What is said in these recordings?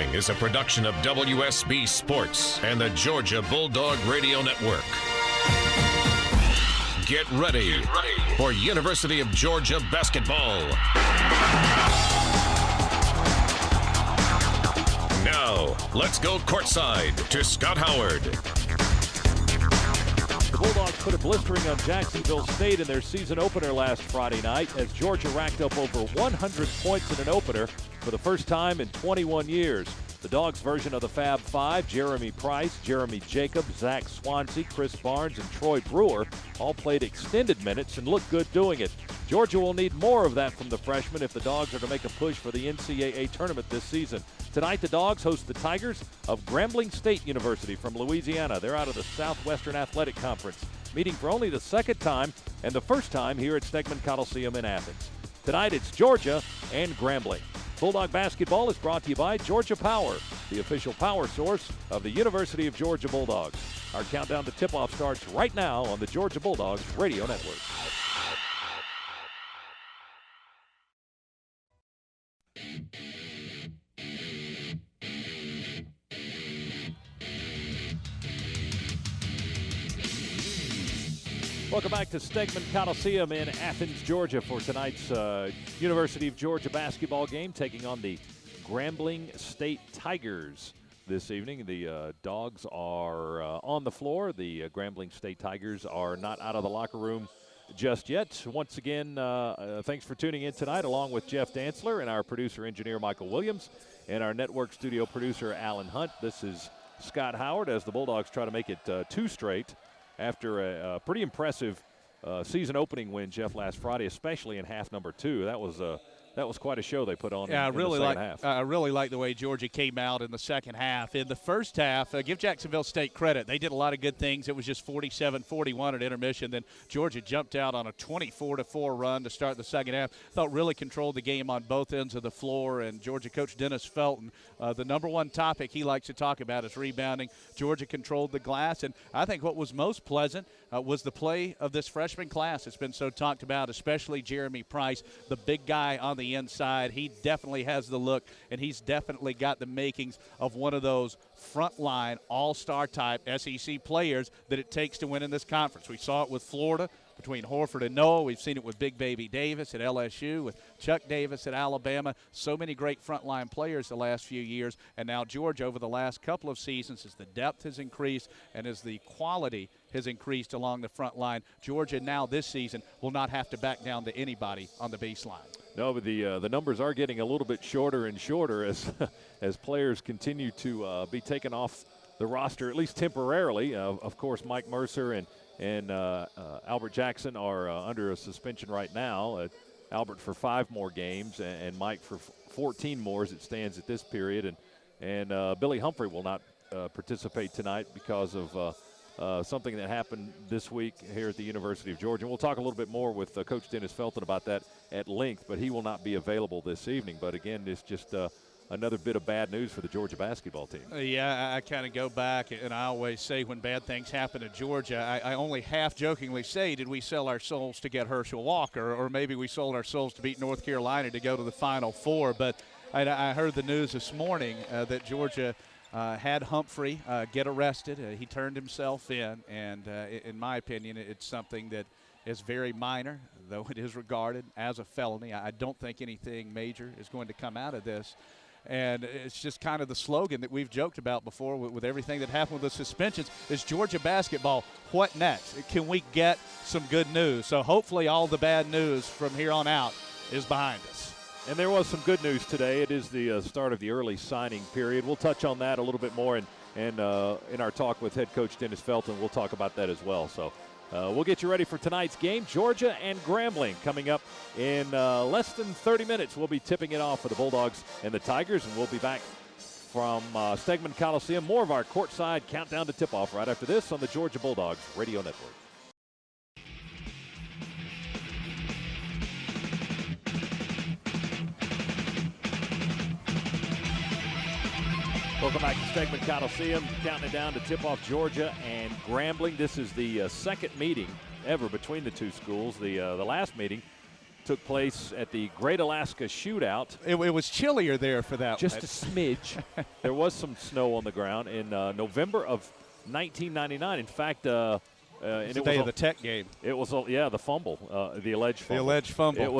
Grambling is a production of WSB Sports and the Georgia Bulldog Radio Network. Get ready for University of Georgia basketball. Now, let's go courtside to Scott Howard. The Bulldogs put a blistering on Jacksonville State in their season opener last Friday night as Georgia racked up over 100 points in an opener for the first time in 21 years. The Dogs' version of the Fab Five, Jeremy Price, Jeremy Jacobs, Zach Swansea, Chris Barnes, and Troy Brewer all played extended minutes and looked good doing it. Georgia will need more of that from the freshmen if the Dogs are to make a push for the NCAA tournament this season. Tonight, the Dogs host the Tigers of Grambling State University from Louisiana. They're out of the Southwestern Athletic Conference, meeting for only the second time and the first time here at Stegman Coliseum in Athens. Tonight, it's Georgia and Grambling. Bulldog basketball is brought to you by Georgia Power, the official power source of the University of Georgia Bulldogs. Our countdown to tip-off starts right now on the Georgia Bulldogs Radio Network. Welcome back to Stegman Coliseum in Athens, Georgia for tonight's University of Georgia basketball game, taking on the Grambling State Tigers this evening. The Dogs are on the floor. The Grambling State Tigers are not out of the locker room just yet. Once again, thanks for tuning in tonight, along with Jeff Dantzler and our producer-engineer Michael Williams and our network studio producer Alan Hunt. This is Scott Howard as the Bulldogs try to make it two straight after a pretty impressive season opening win, Jeff, last Friday, especially in half number two. That was quite a show they put on. Yeah, in the second half. I really like the way Georgia came out in the second half. In the first half, give Jacksonville State credit. They did a lot of good things. It was just 47-41 at intermission. Then Georgia jumped out on a 24-4 run to start the second half. Thought really controlled the game on both ends of the floor. And Georgia coach Dennis Felton, the number one topic he likes to talk about is rebounding. Georgia controlled the glass. And I think what was most pleasant was the play of this freshman class. It's been so talked about, especially Jeremy Price, the big guy on the inside. He definitely has the look, and he's definitely got the makings of one of those frontline all-star type SEC players that it takes to win in this conference. We saw it with Florida between Horford and Noah. We've seen it with Big Baby Davis at LSU, with Chuck Davis at Alabama. So many great frontline players the last few years. And now Georgia over the last couple of seasons, as the depth has increased and as the quality has increased along the front line, Georgia now this season will not have to back down to anybody on the baseline. No, but the numbers are getting a little bit shorter and shorter as as players continue to be taken off the roster, at least temporarily. Of course, Mike Mercer and Albert Jackson are under a suspension right now. Albert for 5 more games and Mike for 14 more as it stands at this period. And Billy Humphrey will not participate tonight because of something that happened this week here at the University of Georgia. And we'll talk a little bit more with Coach Dennis Felton about that at length, but he will not be available this evening. But again, it's just another bit of bad news for the Georgia basketball team. Yeah, I kind of go back, and I always say when bad things happen to Georgia, I only half-jokingly say, did we sell our souls to get Herschel Walker, or maybe we sold our souls to beat North Carolina to go to the Final Four. But I heard the news this morning that Georgia had Humphrey get arrested. He turned himself in, and in my opinion, it's something that is very minor, though it is regarded as a felony. I don't think anything major is going to come out of this. And it's just kind of the slogan that we've joked about before with everything that happened with the suspensions is Georgia basketball. What next? Can we get some good news? So hopefully all the bad news from here on out is behind us. And there was some good news today. It is the start of the early signing period. We'll touch on that a little bit more in our talk with head coach Dennis Felton. We'll talk about that as well. So we'll get you ready for tonight's game. Georgia and Grambling coming up in less than 30 minutes. We'll be tipping it off for the Bulldogs and the Tigers, and we'll be back from Stegman Coliseum. More of our courtside countdown to tip-off right after this on the Georgia Bulldogs Radio Network. Welcome back to Stegman Coliseum, counting it down to tip-off Georgia and Grambling. This is the second meeting ever between the two schools. The last meeting took place at the Great Alaska Shootout. It was chillier there for that Just one. a smidge. There was some snow on the ground in November of 1999. In fact, and it was it the day was of the Tech game. It was the fumble, the alleged fumble. The alleged fumble. It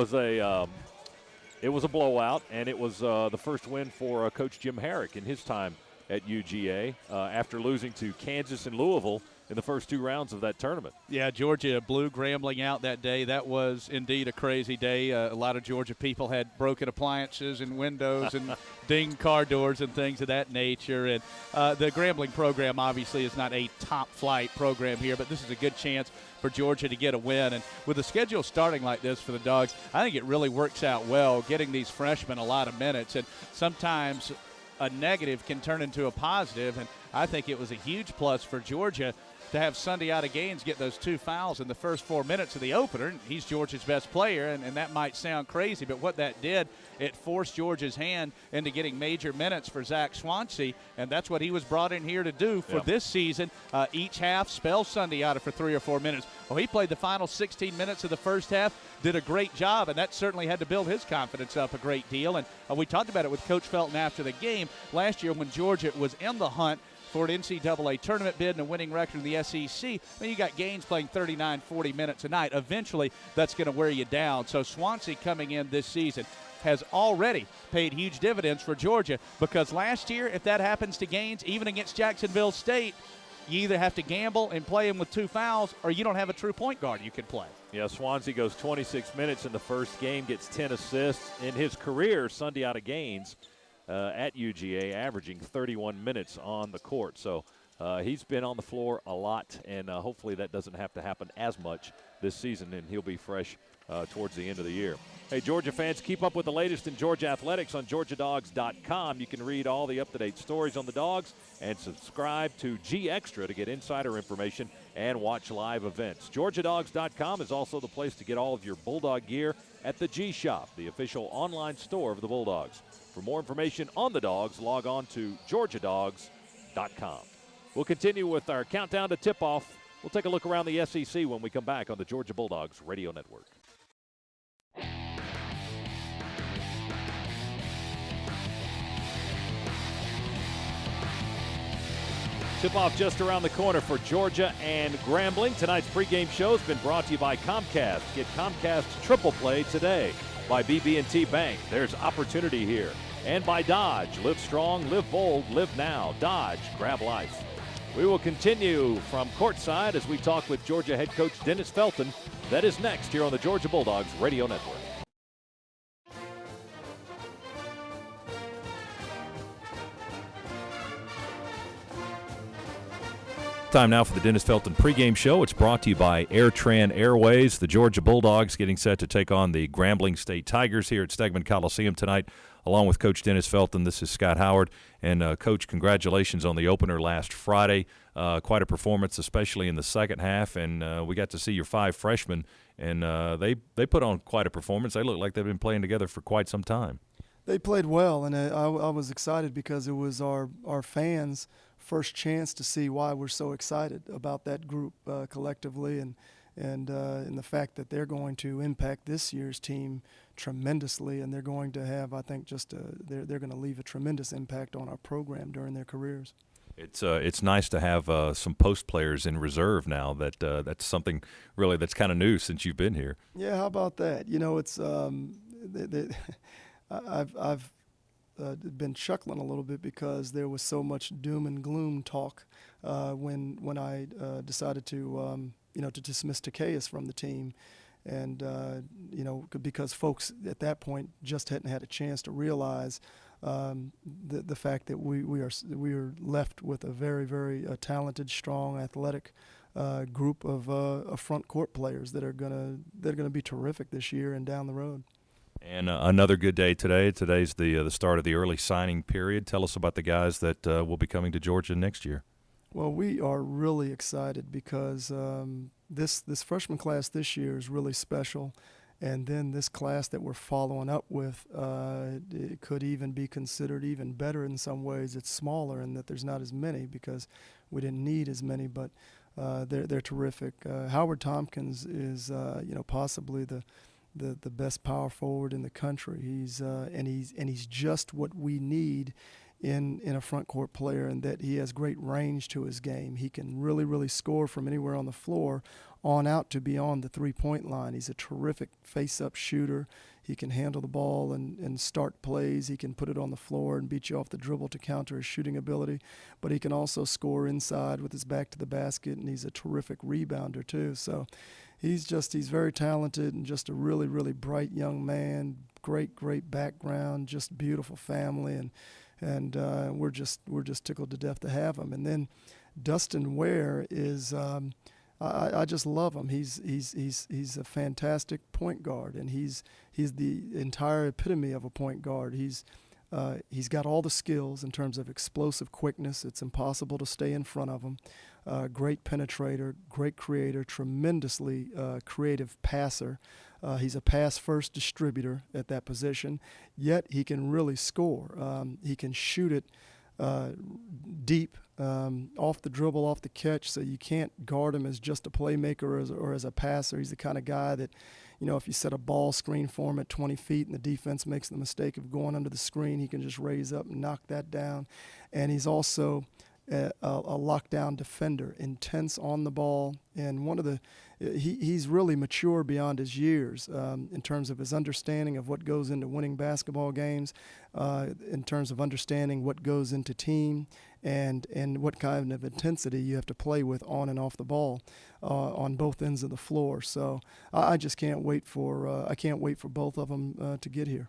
was a blowout, and it was the first win for Coach Jim Herrick in his time at UGA after losing to Kansas and Louisville in the first 2 rounds of that tournament. Yeah, Georgia blew Grambling out that day. That was indeed a crazy day. A lot of Georgia people had broken appliances and windows and dinged car doors and things of that nature. And the Grambling program obviously is not a top-flight program here, but this is a good chance for Georgia to get a win. And with the schedule starting like this for the Dogs, I think it really works out well, getting these freshmen a lot of minutes. And sometimes a negative can turn into a positive, and I think it was a huge plus for Georgia to have Sunday UGAAINC get those 2 fouls in the first 4 minutes of the opener. He's Georgia's best player, and that might sound crazy, but what that did, it forced Georgia's hand into getting major minutes for Zach Swansea, and that's what he was brought in here to do for this season. Each half, spell Sunday out for 3 or 4 minutes. Well, he played the final 16 minutes of the first half, did a great job, and that certainly had to build his confidence up a great deal. And we talked about it with Coach Felton after the game last year when Georgia was in the hunt for an NCAA tournament bid and a winning record in the SEC. I mean, you got Gaines playing 39, 40 minutes a night. Eventually, that's going to wear you down. So Swansea coming in this season has already paid huge dividends for Georgia, because last year, if that happens to Gaines, even against Jacksonville State, you either have to gamble and play him with 2 fouls, or you don't have a true point guard you can play. Yeah, Swansea goes 26 minutes in the first game, gets 10 assists. In his career, Sunday UGAAINC at UGA, averaging 31 minutes on the court. So he's been on the floor a lot, and hopefully that doesn't have to happen as much this season, and he'll be fresh towards the end of the year. Hey, Georgia fans, keep up with the latest in Georgia athletics on GeorgiaDogs.com. You can read all the up-to-date stories on the Dogs and subscribe to G Extra to get insider information and watch live events. GeorgiaDogs.com is also the place to get all of your Bulldog gear at the G Shop, the official online store of the Bulldogs. For more information on the Dogs, log on to GeorgiaDogs.com. We'll continue with our countdown to tip-off. We'll take a look around the SEC when we come back on the Georgia Bulldogs Radio Network. Tip-off just around the corner for Georgia and Grambling. Tonight's pregame show has been brought to you by Comcast. Get Comcast's Triple Play today. By BB&T Bank, there's opportunity here. And by Dodge, live strong, live bold, live now. Dodge, grab life. We will continue from courtside as we talk with Georgia head coach Dennis Felton. That is next here on the Georgia Bulldogs Radio Network. Time now for the Dennis Felton pregame show. It's brought to you by AirTran Airways. The Georgia Bulldogs getting set to take on the Grambling State Tigers here at Stegman Coliseum tonight, along with Coach Dennis Felton. This is Scott Howard. And, Coach, congratulations on the opener last Friday. Quite a performance, especially in the second half. And we got to see your 5 freshmen, and they put on quite a performance. They look like they've been playing together for quite some time. They played well, and I was excited because it was our fans' first chance to see why we're so excited about that group collectively, and the fact that they're going to impact this year's team tremendously, and they're going to have, I think, they're going to leave a tremendous impact on our program during their careers. It's nice to have some post players in reserve now. That's something really that's kind of new since you've been here. Yeah, how about that? You know, it's I've been chuckling a little bit because there was so much doom and gloom talk when I decided to dismiss Takayas from the team, and because folks at that point just hadn't had a chance to realize the fact that we are left with a very, very talented, strong, athletic group of front court players that are gonna be terrific this year and down the road. And another good day today. Today's the start of the early signing period. Tell us about the guys that will be coming to Georgia next year. Well, we are really excited because this freshman class this year is really special, and then this class that we're following up with it could even be considered even better in some ways. It's smaller in that there's not as many because we didn't need as many, but they're terrific. Howard Tompkins is possibly the the best power forward in the country. He's just what we need in a front court player, and that he has great range to his game. He can really score from anywhere on the floor on out to beyond the three-point line. He's a terrific face-up shooter. He can handle the ball and start plays. He can put it on the floor and beat you off the dribble to counter his shooting ability. But he can also score inside with his back to the basket, and he's a terrific rebounder too. So he's very talented and just a really bright young man. Great background, just beautiful family, and we're just tickled to death to have him. And then Dustin Ware is I just love him. He's a fantastic point guard, and he's the entire epitome of a point guard. He's got all the skills in terms of explosive quickness. It's impossible to stay in front of him. Great penetrator, great creator, tremendously creative passer. He's a pass-first distributor at that position, yet he can really score. He can shoot it deep, off the dribble, off the catch, so you can't guard him as just a playmaker or as a passer. He's the kind of guy that, if you set a ball screen for him at 20 feet and the defense makes the mistake of going under the screen, he can just raise up and knock that down. And he's also a lockdown defender, intense on the ball, and he's really mature beyond his years in terms of his understanding of what goes into winning basketball games, in terms of understanding what goes into team and what kind of intensity you have to play with on and off the ball on both ends of the floor. So I just can't wait for both of them to get here.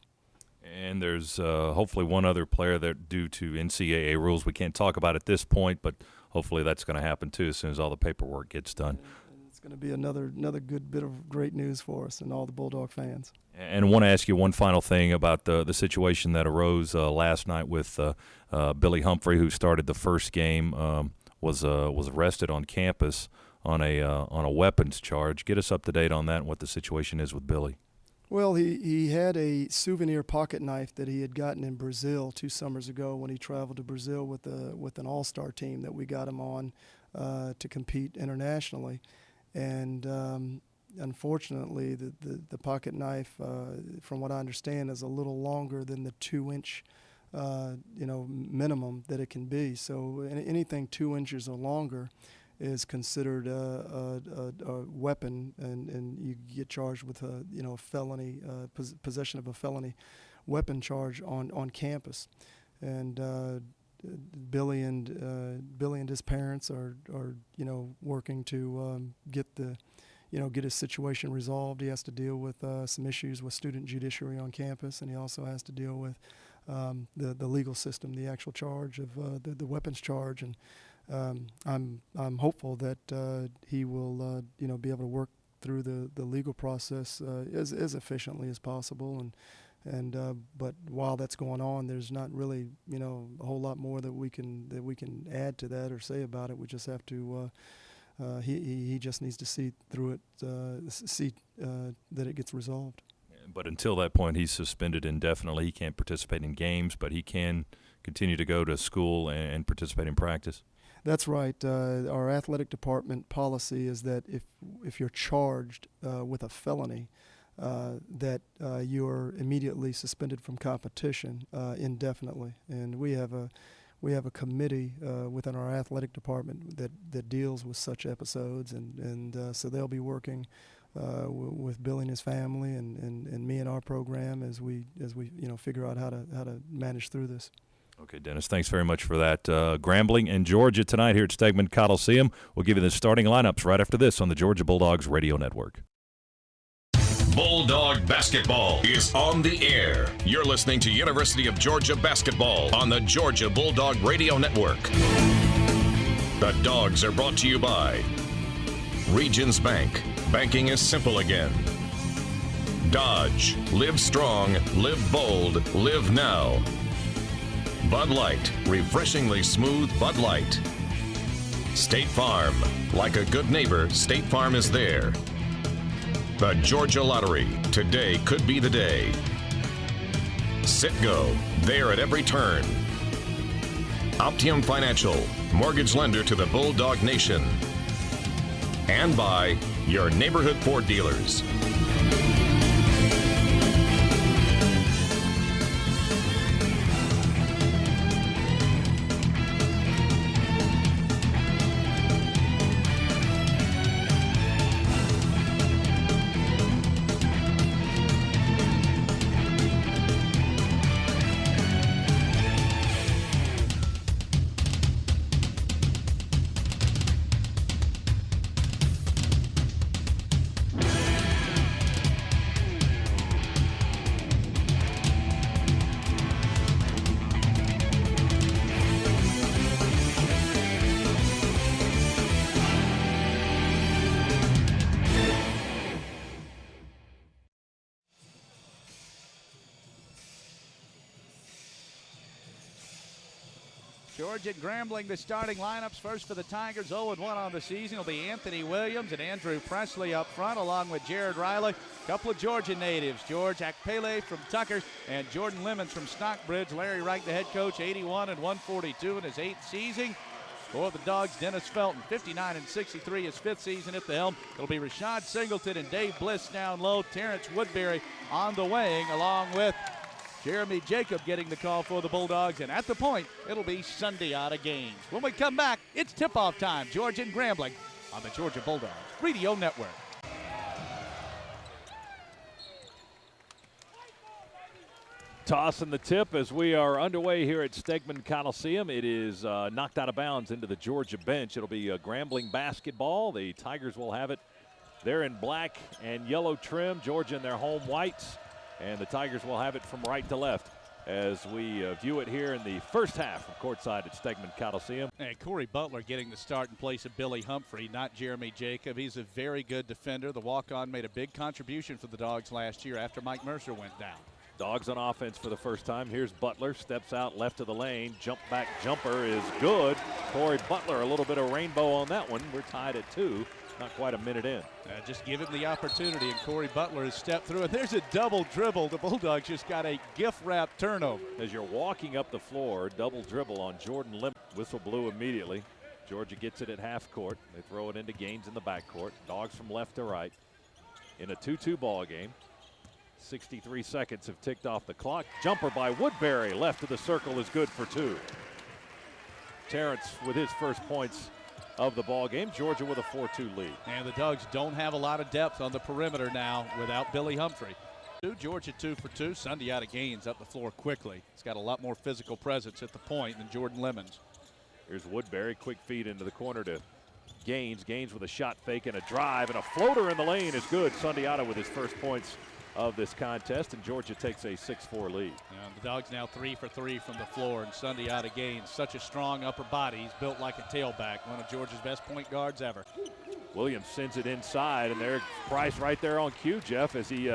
And there's hopefully one other player that, due to NCAA rules, we can't talk about at this point, but hopefully that's going to happen too as soon as all the paperwork gets done. And it's going to be another good bit of great news for us and all the Bulldog fans. And I want to ask you one final thing about the situation that arose last night with Billy Humphrey, who started the first game, was arrested on campus on a weapons charge. Get us up to date on that and what the situation is with Billy. Well, he had a souvenir pocket knife that he had gotten in Brazil 2 summers ago when he traveled to Brazil with an all-star team that we got him on to compete internationally. And unfortunately, the pocket knife, from what I understand, is a little longer than the 2-inch minimum that it can be. So anything 2 inches or longer is considered a weapon, and you get charged with a felony, possession of a felony weapon charge on campus. And Billy and his parents are working to get his situation resolved. He has to deal with some issues with student judiciary on campus, and he also has to deal with the legal system, the actual charge of the weapons charge. And I'm hopeful that he will be able to work through the legal process as efficiently as possible, but while that's going on, there's not really a whole lot more that we can add to that or say about it. We just have to he just needs to see through it, that it gets resolved. But until that point, he's suspended indefinitely. He can't participate in games, but he can continue to go to school and participate in practice. That's right. Our athletic department policy is that if you're charged with a felony, that you're immediately suspended from competition indefinitely. And we have a committee within our athletic department that deals with such episodes, and so they'll be working with Billy and his family and me and our program as we figure out how to manage through this. Okay, Dennis, thanks very much for that. Grambling and Georgia tonight here at Stegman Coliseum. We'll give you the starting lineups right after this on the Georgia Bulldogs Radio Network. Bulldog basketball is on the air. You're listening to University of Georgia basketball on the Georgia Bulldog Radio Network. The Dogs are brought to you by Regions Bank. Banking is simple again. Dodge. Live strong. Live bold. Live now. Bud Light. Refreshingly smooth Bud Light. State Farm. Like a good neighbor, State Farm is there. The Georgia Lottery. Today could be the day. Citgo. There at every turn. Optium Financial. Mortgage lender to the Bulldog Nation. And by your neighborhood Ford dealers. Georgia and Grambling, the starting lineups. First for the Tigers, 0-1 on the season will be Anthony Williams and Andrew Presley up front, along with Jared Riley. A couple of Georgia natives, George Akpele from Tucker and Jordan Lemons from Stockbridge. Larry Wright, the head coach, 81 and 142 in his 8th season. For the Dogs, Dennis Felton, 59 and 63, his 5th season at the helm. It'll be Rashad Singleton and Dave Bliss down low. Terrence Woodbury on the wing, along with Jeremy Jacob getting the call for the Bulldogs. And at the point, it'll be Sundiata Gaines. When we come back, it's tip-off time. Georgia and Grambling on the Georgia Bulldogs Radio Network. Toss and the tip as we are underway here at Stegman Coliseum. It is knocked out of bounds into the Georgia bench. It'll be a Grambling basketball. The Tigers will have it. They're in black and yellow trim. Georgia in their home whites. And the Tigers will have it from right to left as we view it here in the first half of courtside at Stegman Coliseum. And Corey Butler getting the start in place of Billy Humphrey, not Jeremy Jacob. He's a very good defender. The walk-on made a big contribution for the Dogs last year after Mike Mercer went down. Dogs on offense for the first time. Here's Butler, steps out left of the lane. Jump back jumper is good. Corey Butler, a little bit of rainbow on that one. We're tied at 2. Not quite a minute in. Just give him the opportunity, and Corey Butler has stepped through. And there's a double dribble. The Bulldogs just got a gift-wrap turnover. As you're walking up the floor, double dribble on Jordan Lim. Whistle blew immediately. Georgia gets it at half court. They throw it into Gaines in the backcourt. Dogs from left to right in a 2-2 ball game. 63 seconds have ticked off the clock. Jumper by Woodbury, left of the circle, is good for 2. Terrence with his first points of the ball game. Georgia with a 4-2 lead. And the Dogs don't have a lot of depth on the perimeter now without Billy Humphrey. Georgia 2 for 2. Sundiata Gaines up the floor quickly. He's got a lot more physical presence at the point than Jordan Lemons. Here's Woodbury, quick feed into the corner to Gaines. Gaines with a shot fake and a drive, and a floater in the lane is good. Sundiata with his first points of this contest, and Georgia takes a 6-4 lead. And the Dogs now 3 for 3 from the floor, and Sundiata Gaines, such a strong upper body. He's built like a tailback, one of Georgia's best point guards ever. Williams sends it inside, and there's Price right there on cue, Jeff, as he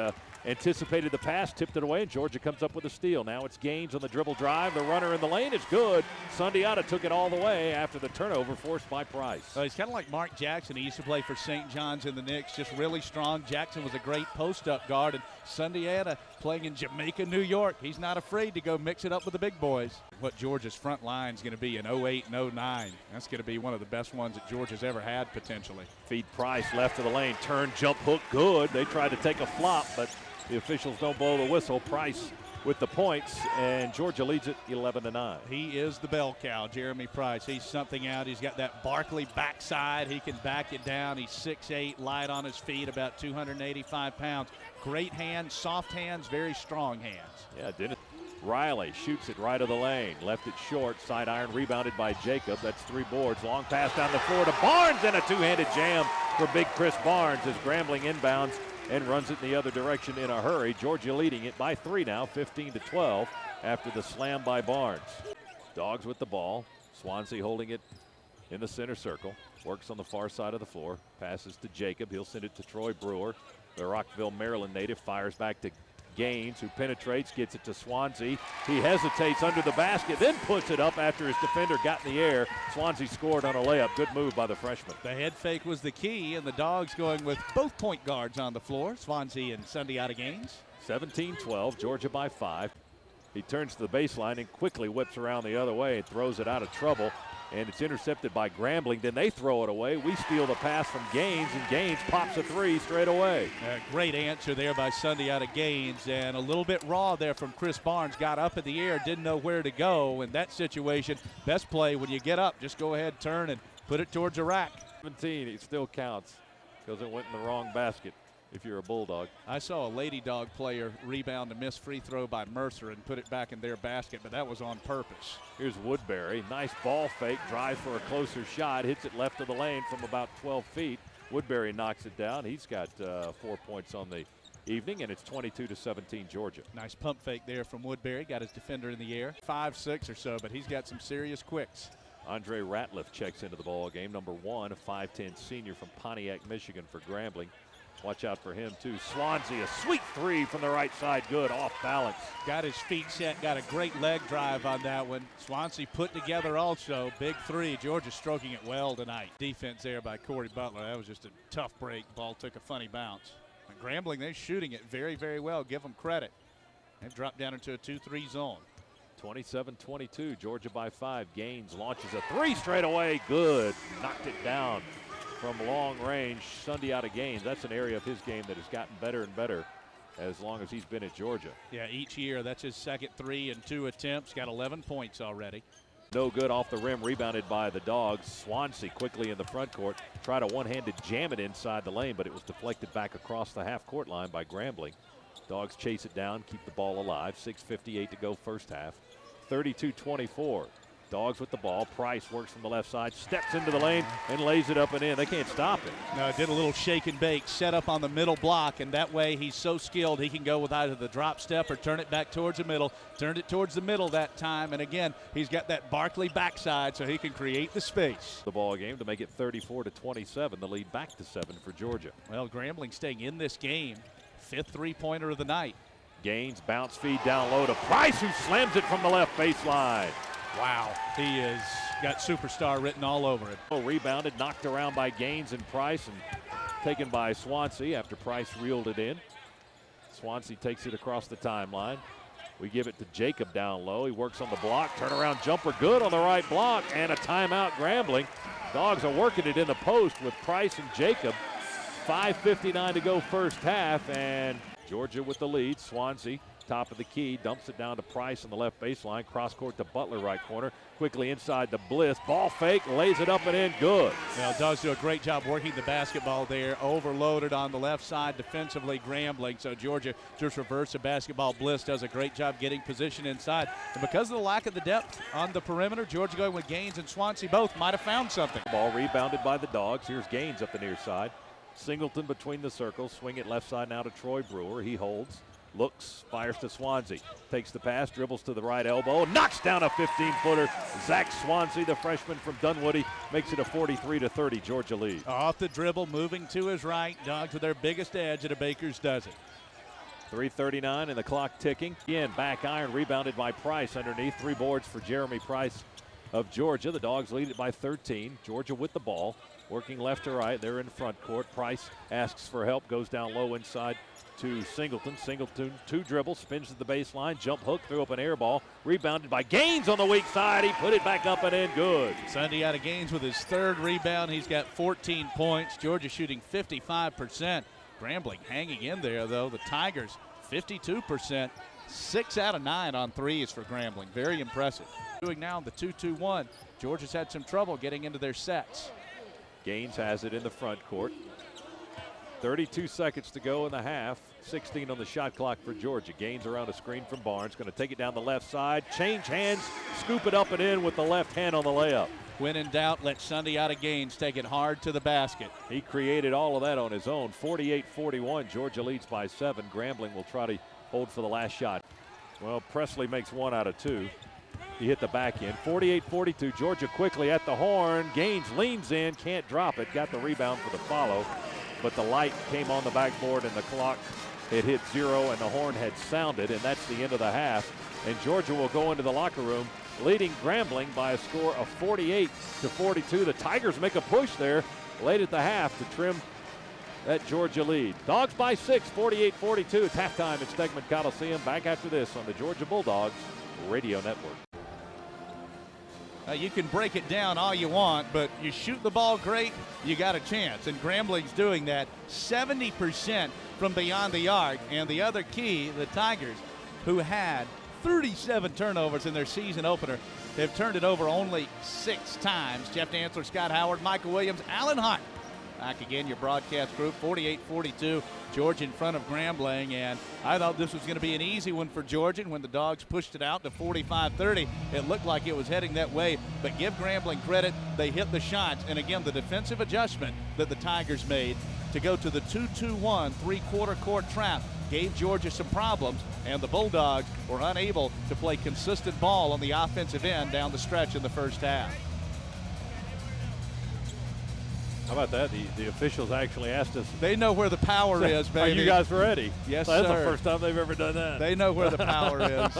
anticipated the pass, tipped it away, and Georgia comes up with a steal. Now it's Gaines on the dribble drive. The runner in the lane is good. Sundiata took it all the way after the turnover forced by Price. He's kind of like Mark Jackson. He used to play for St. John's in the Knicks, just really strong. Jackson was a great post-up guard, and Sundiata playing in Jamaica, New York. He's not afraid to go mix it up with the big boys. What Georgia's front line is going to be in 08 and 09. That's going to be one of the best ones that Georgia's ever had, potentially. Feed Price left of the lane. Turn, jump hook, good. They tried to take a flop, but the officials don't blow the whistle. Price with the points, and Georgia leads it 11-9. He is the bell cow, Jeremy Price. He's something out. He's got that Barkley backside. He can back it down. He's 6'8", light on his feet, about 285 pounds. Great hands, soft hands, very strong hands. Yeah, Dennis Riley shoots it right of the lane. Left it short, side iron, rebounded by Jacob. That's 3 boards. Long pass down the floor to Barnes, and a two-handed jam for big Chris Barnes as Grambling inbounds and runs it in the other direction in a hurry. Georgia leading it by 3 now, 15-12 after the slam by Barnes. Dogs with the ball. Swansea holding it in the center circle. Works on the far side of the floor. Passes to Jacob. He'll send it to Troy Brewer. The Rockville, Maryland native fires back to Gaines, who penetrates, gets it to Swansea. He hesitates under the basket, then puts it up after his defender got in the air. Swansea scored on a layup. Good move by the freshman. The head fake was the key, and the Dogs going with both point guards on the floor, Swansea and Sundiata Gaines. 17-12, Georgia by 5. He turns to the baseline and quickly whips around the other way and throws it out of trouble. And it's intercepted by Grambling. Then they throw it away. We steal the pass from Gaines, and Gaines pops a 3 straight away. Great answer there by Sundiata Gaines, and a little bit raw there from Chris Barnes. Got up in the air, didn't know where to go. In that situation, best play when you get up, just go ahead, turn, and put it towards the rack. 17, it still counts because it went in the wrong basket if you're a Bulldog. I saw a Lady Dog player rebound a missed free throw by Mercer and put it back in their basket, but that was on purpose. Here's Woodbury. Nice ball fake. Drives for a closer shot. Hits it left of the lane from about 12 feet. Woodbury knocks it down. He's got 4 points on the evening, and it's 22-17 Georgia. Nice pump fake there from Woodbury. Got his defender in the air. 5'6" or so, but he's got some serious quicks. Andre Ratliff checks into the ball game. Number 1, a 5'10" senior from Pontiac, Michigan for Grambling. Watch out for him, too. Swansea, a sweet three from the right side. Good, off balance. Got his feet set, got a great leg drive on that one. Swansea put together also. Big three. Georgia stroking it well tonight. Defense there by Corey Butler. That was just a tough break. Ball took a funny bounce. And Grambling, they're shooting it very, very well. Give them credit. They've dropped down into a 2-3 zone. 27-22, Georgia by 5. Gaines launches a three straight away. Good. Knocked it down from long range. Sunday out of Gaines. That's an area of his game that has gotten better and better as long as he's been at Georgia. Yeah, each year that's his second 3 in 2 attempts. Got 11 points already. No good off the rim, rebounded by the Dogs. Swansea quickly in the front court. Tried a one-handed jam it inside the lane, but it was deflected back across the half-court line by Grambling. Dogs chase it down, keep the ball alive. 6:58 to go first half. 32-24. Dogs with the ball. Price works from the left side, steps into the lane, and lays it up and in. They can't stop it. No, did a little shake and bake, set up on the middle block, and that way he's so skilled he can go with either the drop step or turn it back towards the middle. Turned it towards the middle that time, and again, he's got that Barkley backside so he can create the space. The ball game to make it 34-27. The lead back to 7 for Georgia. Well, Grambling staying in this game. 5th three-pointer of the night. Gaines, bounce feed down low to Price, who slams it from the left baseline. Wow, he has got superstar written all over it. Rebounded, knocked around by Gaines and Price, and taken by Swansea after Price reeled it in. Swansea takes it across the timeline. We give it to Jacob down low. He works on the block, turnaround jumper good on the right block, and a timeout Grambling. Dogs are working it in the post with Price and Jacob. 5:59 to go first half, and Georgia with the lead. Swansea, top of the key, dumps it down to Price on the left baseline. Cross court to Butler, right corner. Quickly inside to Bliss. Ball fake, lays it up and in. Good. Well, Dogs do a great job working the basketball there. Overloaded on the left side defensively, Grambling. So Georgia just reverse the basketball. Bliss does a great job getting position inside. And because of the lack of the depth on the perimeter, Georgia going with Gaines and Swansea both might have found something. Ball rebounded by the Dogs. Here's Gaines up the near side. Singleton between the circles. Swing it left side now to Troy Brewer. He holds. Looks, fires to Swansea. Takes the pass, dribbles to the right elbow, knocks down a 15-footer. Zach Swansea, the freshman from Dunwoody, makes it a 43-30 Georgia lead. Off the dribble, moving to his right. Dogs with their biggest edge at a Baker's dozen. 3:39 and the clock ticking. Again, back iron, rebounded by Price underneath. 3 boards for Jeremy Price of Georgia. The Dogs lead it by 13. Georgia with the ball, working left to right. They're in front court. Price asks for help, goes down low inside to Singleton. Singleton, 2 dribbles, spins to the baseline, jump hook, threw up an air ball, rebounded by Gaines on the weak side. He put it back up and in. Good. Sunday out of Gaines with his 3rd rebound. He's got 14 points. Georgia shooting 55%. Grambling hanging in there, though. The Tigers, 52%. 6 out of 9 on threes for Grambling. Very impressive. Doing now the 2-2-1. Georgia's had some trouble getting into their sets. Gaines has it in the front court. 32 seconds to go in the half. 16 on the shot clock for Georgia. Gaines around a screen from Barnes. Going to take it down the left side. Change hands. Scoop it up and in with the left hand on the layup. When in doubt, let Sunday out of Gaines take it hard to the basket. He created all of that on his own. 48-41. Georgia leads by 7. Grambling will try to hold for the last shot. Well, Presley makes 1 out of 2. He hit the back end. 48-42. Georgia quickly at the horn. Gaines leans in, can't drop it. Got the rebound for the follow, but the light came on the backboard and the clock had hit 0 and the horn had sounded, and that's the end of the half. And Georgia will go into the locker room leading Grambling by a score of 48-42. The Tigers make a push there late at the half to trim that Georgia lead. Dogs by 6, 48-42. It's halftime at Stegman Coliseum. Back after this on the Georgia Bulldogs Radio Network. You can break it down all you want, but you shoot the ball great, you got a chance. And Grambling's doing that. 70% from beyond the arc. And the other key, the Tigers, who had 37 turnovers in their season opener, have turned it over only 6 times. Jeff Dantzler, Scott Howard, Michael Williams, Alan Hunt. Back again, your broadcast group, 48-42, Georgia in front of Grambling, and I thought this was going to be an easy one for Georgia. When the Dogs pushed it out to 45-30, it looked like it was heading that way, but give Grambling credit, they hit the shots, and again, the defensive adjustment that the Tigers made to go to the 2-2-1 three-quarter court trap gave Georgia some problems, and the Bulldogs were unable to play consistent ball on the offensive end down the stretch in the first half. How about that? The officials actually asked us. They know where the power is, baby. Are you guys ready? Yes, That's sir. the first time they've ever done that. They know where the power is.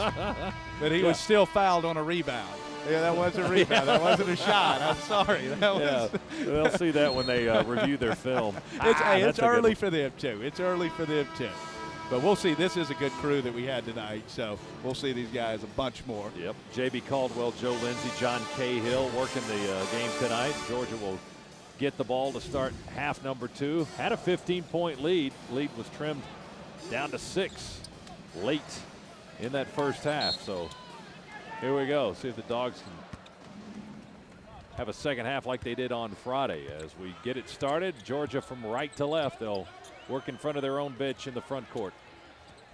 But he was still fouled on a rebound. Yeah, that wasn't a rebound. That wasn't a shot. I'm sorry. That was. They'll see that when they review their film. It's early for them, too. It's early for them, too. But we'll see. This is a good crew that we had tonight, so we'll see these guys a bunch more. Yep. J.B. Caldwell, Joe Lindsey, John Cahill working the game tonight. Georgia will get the ball to start half number 2. Had a 15-point lead. Lead was trimmed down to 6 late in that first half. So here we go. See if the Dogs can have a second half like they did on Friday. As we get it started, Georgia from right to left. They'll work in front of their own bench in the front court.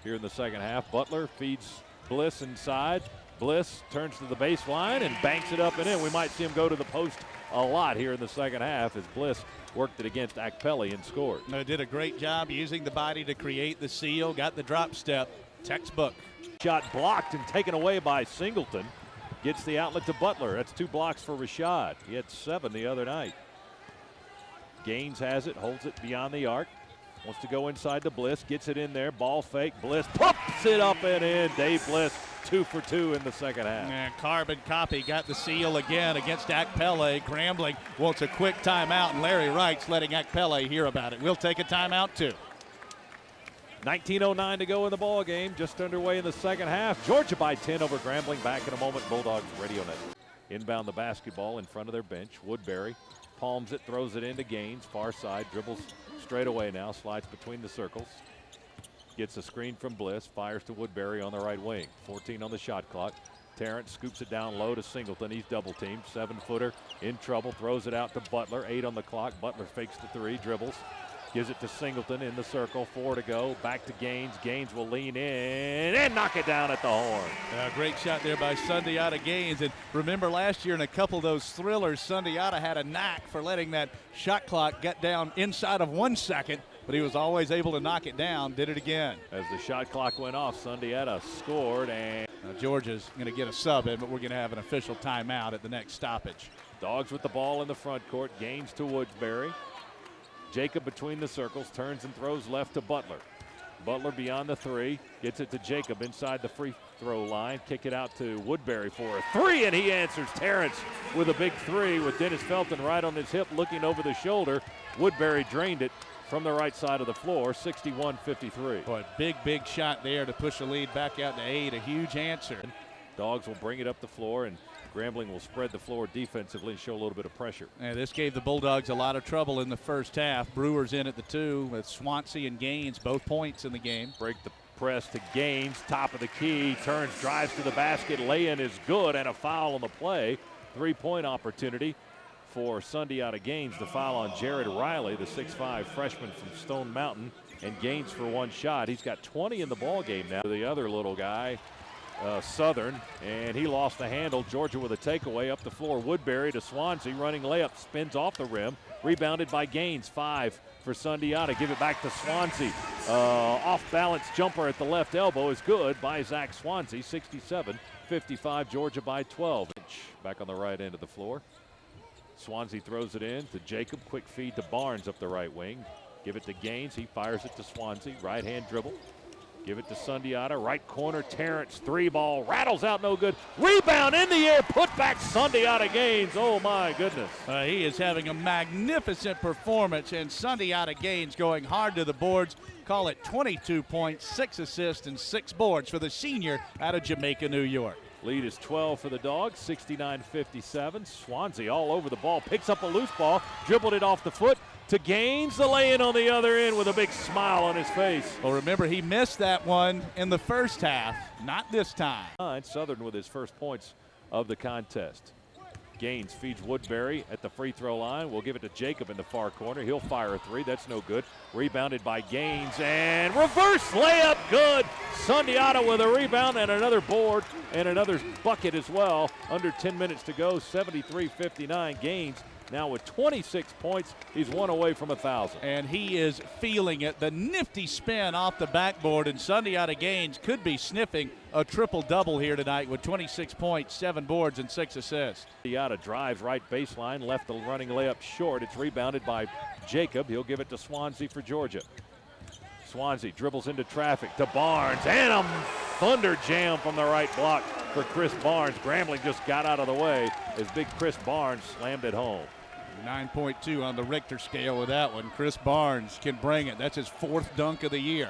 Here in the second half, Butler feeds Bliss inside. Bliss turns to the baseline and banks it up and in. We might see him go to the post a lot here in the second half as Bliss worked it against Akpele and scored. They did a great job using the body to create the seal, got the drop step. Textbook. Shot blocked and taken away by Singleton. Gets the outlet to Butler. That's 2 blocks for Rashad. He had 7 the other night. Gaines has it, holds it beyond the arc. Wants to go inside to Bliss, gets it in there, ball fake, Bliss pops it up and in. Dave Bliss 2 for 2 in the second half. And carbon copy got the seal again against Akpele. Grambling wants a quick timeout, and Larry Wright's letting Akpele hear about it. We'll take a timeout too. 19:09 to go in the ball game, just underway in the second half. Georgia by 10 over Grambling. Back in a moment, Bulldogs Radio Network. Inbound the basketball in front of their bench. Woodbury palms it, throws it into Gaines, far side, dribbles straight away now, slides between the circles. Gets a screen from Bliss, fires to Woodbury on the right wing. 14 on the shot clock. Terrence scoops it down low to Singleton. He's double teamed. 7-footer in trouble, throws it out to Butler. 8 on the clock. Butler fakes the 3, dribbles. Gives it to Singleton in the circle. 4 to go. Back to Gaines. Gaines will lean in and knock it down at the horn. Great shot there by Sundiata Gaines. And remember last year in a couple of those thrillers, Sundiata had a knack for letting that shot clock get down inside of 1 second, but he was always able to knock it down. Did it again. As the shot clock went off, Sundiata scored, and Georgia's going to get a sub in, but we're going to have an official timeout at the next stoppage. Dogs with the ball in the front court. Gaines to Woodbury. Jacob between the circles, turns and throws left to Butler. Butler beyond the 3, gets it to Jacob inside the free throw line. Kick it out to Woodbury for a 3, and he answers. Terrence with a big 3 with Dennis Felton right on his hip looking over the shoulder. Woodbury drained it from the right side of the floor, 61-53. Boy, big shot there to push the lead back out to 8, a huge answer. Dogs will bring it up the floor, and Grambling will spread the floor defensively and show a little bit of pressure. And this gave the Bulldogs a lot of trouble in the first half. Brewers in at the 2 with Swansea and Gaines, both points in the game. Break the press to Gaines, top of the key, turns, drives to the basket, lay-in is good, and a foul on the play. 3-point opportunity for Sundiata Gaines. The foul on Jared Riley, the 6'5 freshman from Stone Mountain, and Gaines for 1 shot. He's got 20 in the ball game now. The other little guy, Southern, and he lost the handle. Georgia with a takeaway up the floor. Woodbury to Swansea, running layup, spins off the rim, rebounded by Gaines. 5 for Sundiata. Give it back to Swansea. Off-balance jumper at the left elbow is good by Zach Swansea. 67-55, Georgia by 12. Back on the right end of the floor. Swansea throws it in to Jacob. Quick feed to Barnes up the right wing. Give it to Gaines. He fires it to Swansea. Right-hand dribble. Give it to Sundiata, right corner, Terrence, 3-ball, rattles out, no good. Rebound in the air, put back Sundiata Gaines. Oh my goodness. He is having a magnificent performance, and Sundiata Gaines going hard to the boards. Call it 22 points, 6 assists, and 6 boards for the senior out of Jamaica, New York. Lead is 12 for the Dogs, 69-57. Swansea all over the ball, picks up a loose ball, dribbled it off the foot to Gaines, the lay-in on the other end with a big smile on his face. Well, remember, he missed that one in the first half, not this time. Southern with his first points of the contest. Gaines feeds Woodbury at the free throw line. We'll give it to Jacob in the far corner. He'll fire a 3. That's no good. Rebounded by Gaines, and reverse layup, good. Sundiata with a rebound and another board and another bucket as well. Under 10 minutes to go, 73-59. Gaines Now with 26 points, he's one away from 1,000. And he is feeling it. The nifty spin off the backboard, and UGAAINC could be sniffing a triple-double here tonight with 26 points, 7 boards, and 6 assists. Sundiata drives right baseline, left the running layup short. It's rebounded by Jacob. He'll give it to Swansea for Georgia. Swansea dribbles into traffic to Barnes, and a thunder jam from the right block for Chris Barnes. Grambling just got out of the way as big Chris Barnes slammed it home. 9.2 on the Richter scale with that one. Chris Barnes can bring it. That's his 4th dunk of the year.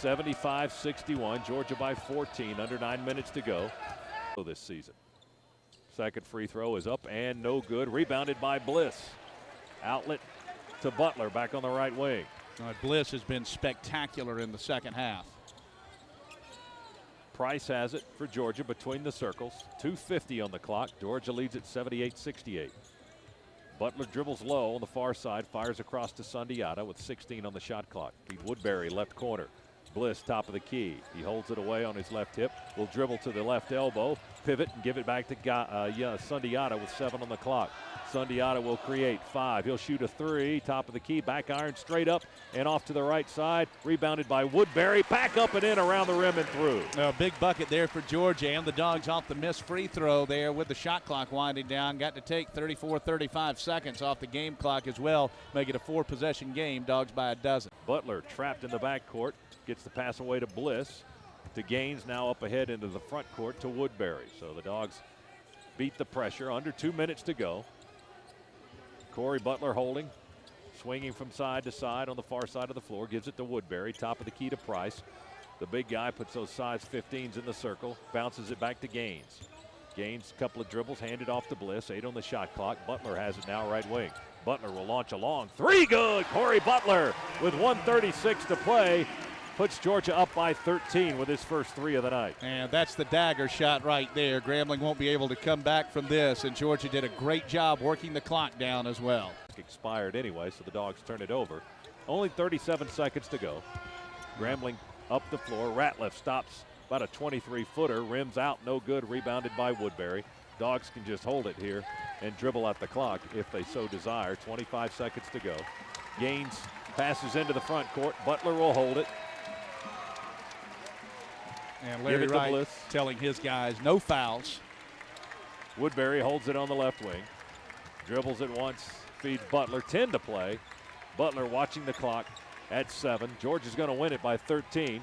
75-61, Georgia by 14, under 9 minutes to go this season. Second free throw is up and no good. Rebounded by Bliss. Outlet to Butler, back on the right wing. Bliss has been spectacular in the second half. Price has it for Georgia between the circles. 2:50 on the clock. Georgia leads at 78-68. Butler dribbles low on the far side, fires across to Sundiata with 16 on the shot clock. Pete Woodbury, left corner. Bliss, top of the key. He holds it away on his left hip. Will dribble to the left elbow, pivot, and give it back to Sundiata with 7 on the clock. Sundiata will create 5. He'll shoot a 3, top of the key, back iron straight up and off to the right side. Rebounded by Woodbury, back up and in around the rim and through. A big bucket there for Georgia, and the Dogs off the missed free throw there with the shot clock winding down. Got to take 35 seconds off the game clock as well. Make it a 4-possession game, Dogs by a dozen. Butler trapped in the backcourt, gets the pass away to Bliss. To Gaines, now up ahead into the front court to Woodbury. So the Dogs beat the pressure, under 2 minutes to go. Corey Butler holding, swinging from side to side on the far side of the floor, gives it to Woodbury, top of the key to Price. The big guy puts those size 15s in the circle, bounces it back to Gaines. Gaines, couple of dribbles, handed off to Bliss, 8 on the shot clock. Butler has it now, right wing. Butler will launch a long 3, good! Corey Butler with 1:36 to play. Puts Georgia up by 13 with his first 3 of the night. And that's the dagger shot right there. Grambling won't be able to come back from this, and Georgia did a great job working the clock down as well. Expired anyway, so the Dogs turn it over. Only 37 seconds to go. Grambling up the floor. Ratliff stops about a 23-footer, rims out, no good, rebounded by Woodbury. Dogs can just hold it here and dribble out the clock if they so desire. 25 seconds to go. Gaines passes into the front court. Butler will hold it. And Larry Wright telling his guys no fouls. Woodbury holds it on the left wing. Dribbles it once, feeds Butler, 10 to play. Butler watching the clock at 7. Georgia's going to win it by 13.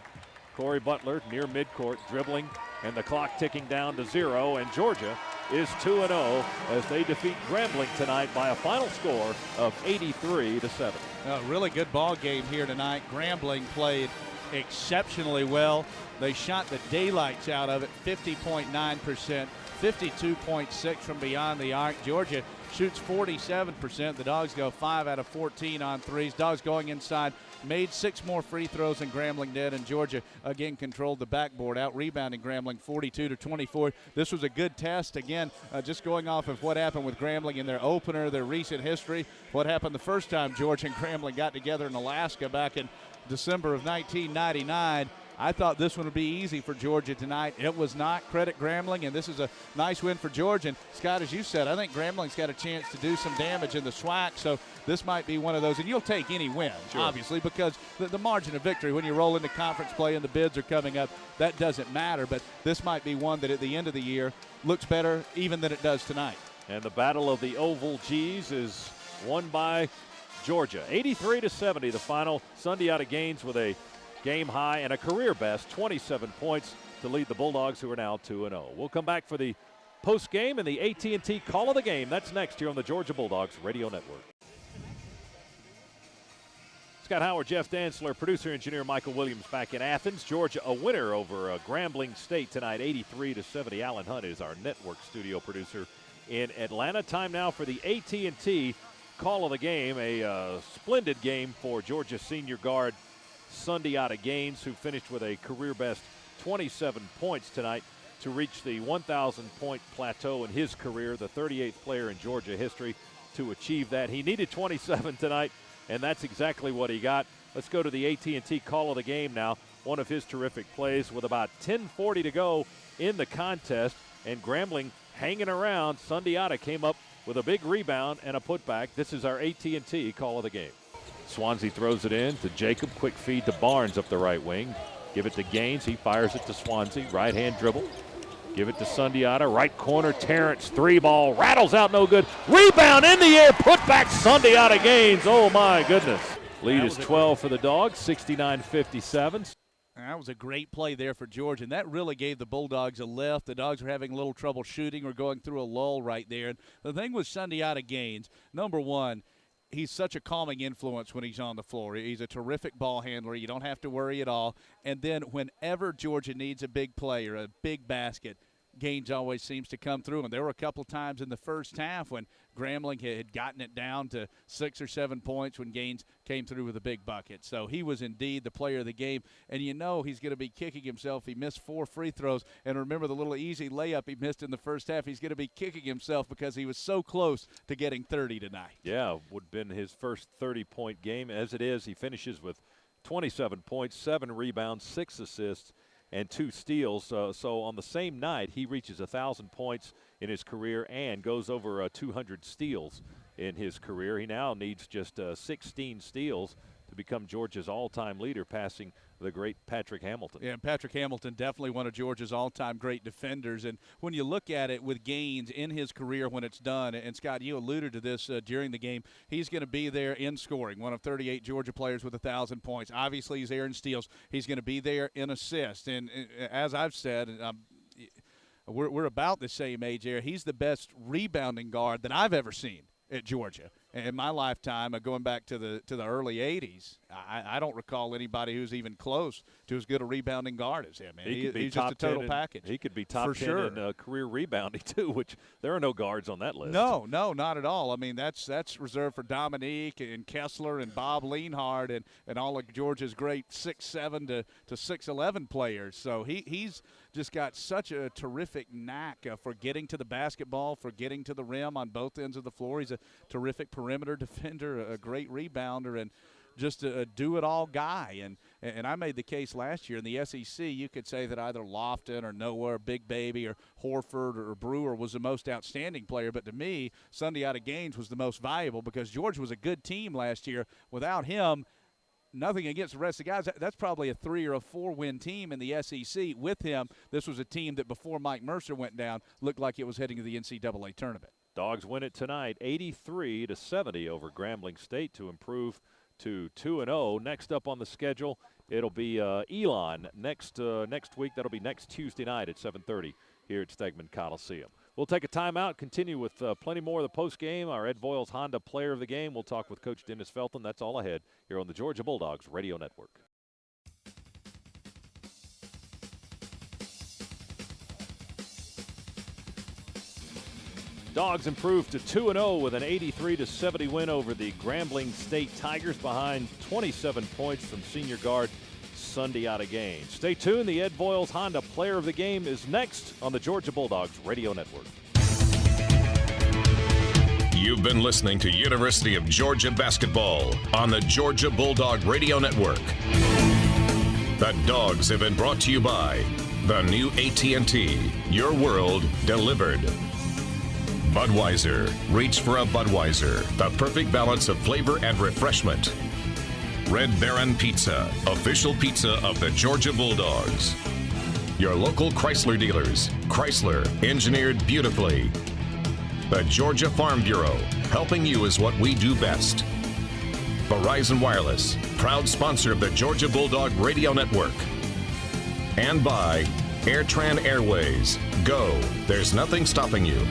Corey Butler near midcourt, dribbling, and the clock ticking down to 0. And Georgia is 2-0 as they defeat Grambling tonight by a final score of 83-70. A really good ball game here tonight. Grambling played exceptionally well. They shot the daylights out of it, 50.9%, 52.6 from beyond the arc. Georgia shoots 47%. The Dogs go 5 out of 14 on threes. Dogs going inside, made 6 more free throws than Grambling did, and Georgia again controlled the backboard, out rebounding Grambling 42-24. This was a good test. Again, just going off of what happened with Grambling in their opener, their recent history, what happened the first time Georgia and Grambling got together in Alaska back in December of 1999. I thought this one would be easy for Georgia tonight. It was not. Credit Grambling, and this is a nice win for Georgia. And Scott, as you said, I think Grambling's got a chance to do some damage in the SWAC, so this might be one of those. And you'll take any win, obviously, because the margin of victory, when you roll into conference play and the bids are coming up, that doesn't matter. But this might be one that at the end of the year looks better even than it does tonight. And the battle of the Oval G's is won by Georgia. 83-70, the final. UGAAINC with a game high and a career best 27 points to lead the Bulldogs, who are now 2-0. We'll come back for the post game and the AT&T call of the game. That's next here on the Georgia Bulldogs Radio Network. Scott Howard, Jeff Dantzler, producer engineer Michael Williams back in Athens. Georgia a winner over Grambling State tonight, 83-70. Alan Hunt is our network studio producer in Atlanta. Time now for the AT&T call of the game. A splendid game for Georgia senior guard UGAAINC, who finished with a career-best 27 points tonight to reach the 1,000-point plateau in his career, the 38th player in Georgia history to achieve that. He needed 27 tonight, and that's exactly what he got. Let's go to the AT&T call of the game now. One of his terrific plays with about 10:40 to go in the contest, and Grambling hanging around. Sundiata came up with with a big rebound and a putback. This is our AT&T call of the game. Swansea throws it in to Jacob. Quick feed to Barnes up the right wing. Give it to Gaines. He fires it to Swansea. Right-hand dribble. Give it to Sundiata. Right corner, Terrence. 3-ball. Rattles out, no good. Rebound in the air. Put back Sundiata Gaines. Oh, my goodness. Lead is 12 for the Dogs, 69-57. That was a great play there for Georgia, and that really gave the Bulldogs a lift. The Dogs were having a little trouble shooting or going through a lull right there. And the thing with Sundiata Gaines, number one, he's such a calming influence when he's on the floor. He's a terrific ball handler. You don't have to worry at all. And then whenever Georgia needs a big play or a big basket, Gaines always seems to come through. And there were a couple times in the first half when Grambling had gotten it down to 6 or 7 points when Gaines came through with a big bucket. So he was indeed the player of the game. And you know he's going to be kicking himself. He missed 4 free throws. And remember the little easy layup he missed in the first half. He's going to be kicking himself because he was so close to getting 30 tonight. Yeah, would have been his first 30-point game. As it is, he finishes with 27 points, 7 rebounds, 6 assists, and 2 steals. So on the same night, he reaches 1,000 points in his career and goes over 200 steals in his career. He now needs just 16 steals to become Georgia's all-time leader, passing the great Patrick Hamilton. Yeah, and Patrick Hamilton definitely one of Georgia's all-time great defenders. And when you look at it with Gaines in his career when it's done, and Scott, you alluded to this during the game, he's going to be there in scoring, one of 38 Georgia players with 1,000 points. Obviously, he's there in steals. He's going to be there in assists. And as I've said, we're about the same age here. He's the best rebounding guard that I've ever seen at Georgia. In my lifetime, going back to the early 80s, I don't recall anybody who's even close to as good a rebounding guard as him. Man. He's just a total package. He could be top 10 in career rebounding, too, which there are no guards on that list. No, not at all. I mean, that's reserved for Dominique and Kessler and Bob Lienhard and all of Georgia's great 6'7" to 6'11" players. So he's just got such a terrific knack for getting to the basketball, for getting to the rim on both ends of the floor. He's a terrific perimeter defender, a great rebounder, and just a do-it-all guy. And I made the case last year in the SEC, you could say that either Lofton or Noah or Big Baby or Horford or Brewer was the most outstanding player. But to me, Sundiata Gaines was the most valuable because Georgia was a good team last year. Without him, nothing against the rest of the guys. That's probably a 3 or a 4-win team in the SEC. With him, this was a team that before Mike Mercer went down looked like it was heading to the NCAA tournament. Dogs win it tonight, 83-70 over Grambling State to improve to 2-0. Next up on the schedule, it'll be Elon next week. That'll be next Tuesday night at 7:30 here at Stegman Coliseum. We'll take a timeout, continue with plenty more of the post game. Our Ed Voiles Honda Player of the Game. We'll talk with Coach Dennis Felton. That's all ahead here on the Georgia Bulldogs Radio Network. Dogs improved to 2-0 with an 83-70 win over the Grambling State Tigers behind 27 points from senior guard Sundiata Gaines. Stay tuned. The Ed Voiles Honda Player of the Game is next on the Georgia Bulldogs Radio Network. You've been listening to University of Georgia Basketball on the Georgia Bulldog Radio Network. The Dogs have been brought to you by the new AT&T, your world delivered. Budweiser, reach for a Budweiser, the perfect balance of flavor and refreshment. Red Baron Pizza, official pizza of the Georgia Bulldogs. Your local Chrysler dealers, Chrysler, engineered beautifully. The Georgia Farm Bureau, helping you is what we do best. Verizon Wireless, proud sponsor of the Georgia Bulldog Radio Network. And by AirTran Airways, go, there's nothing stopping you.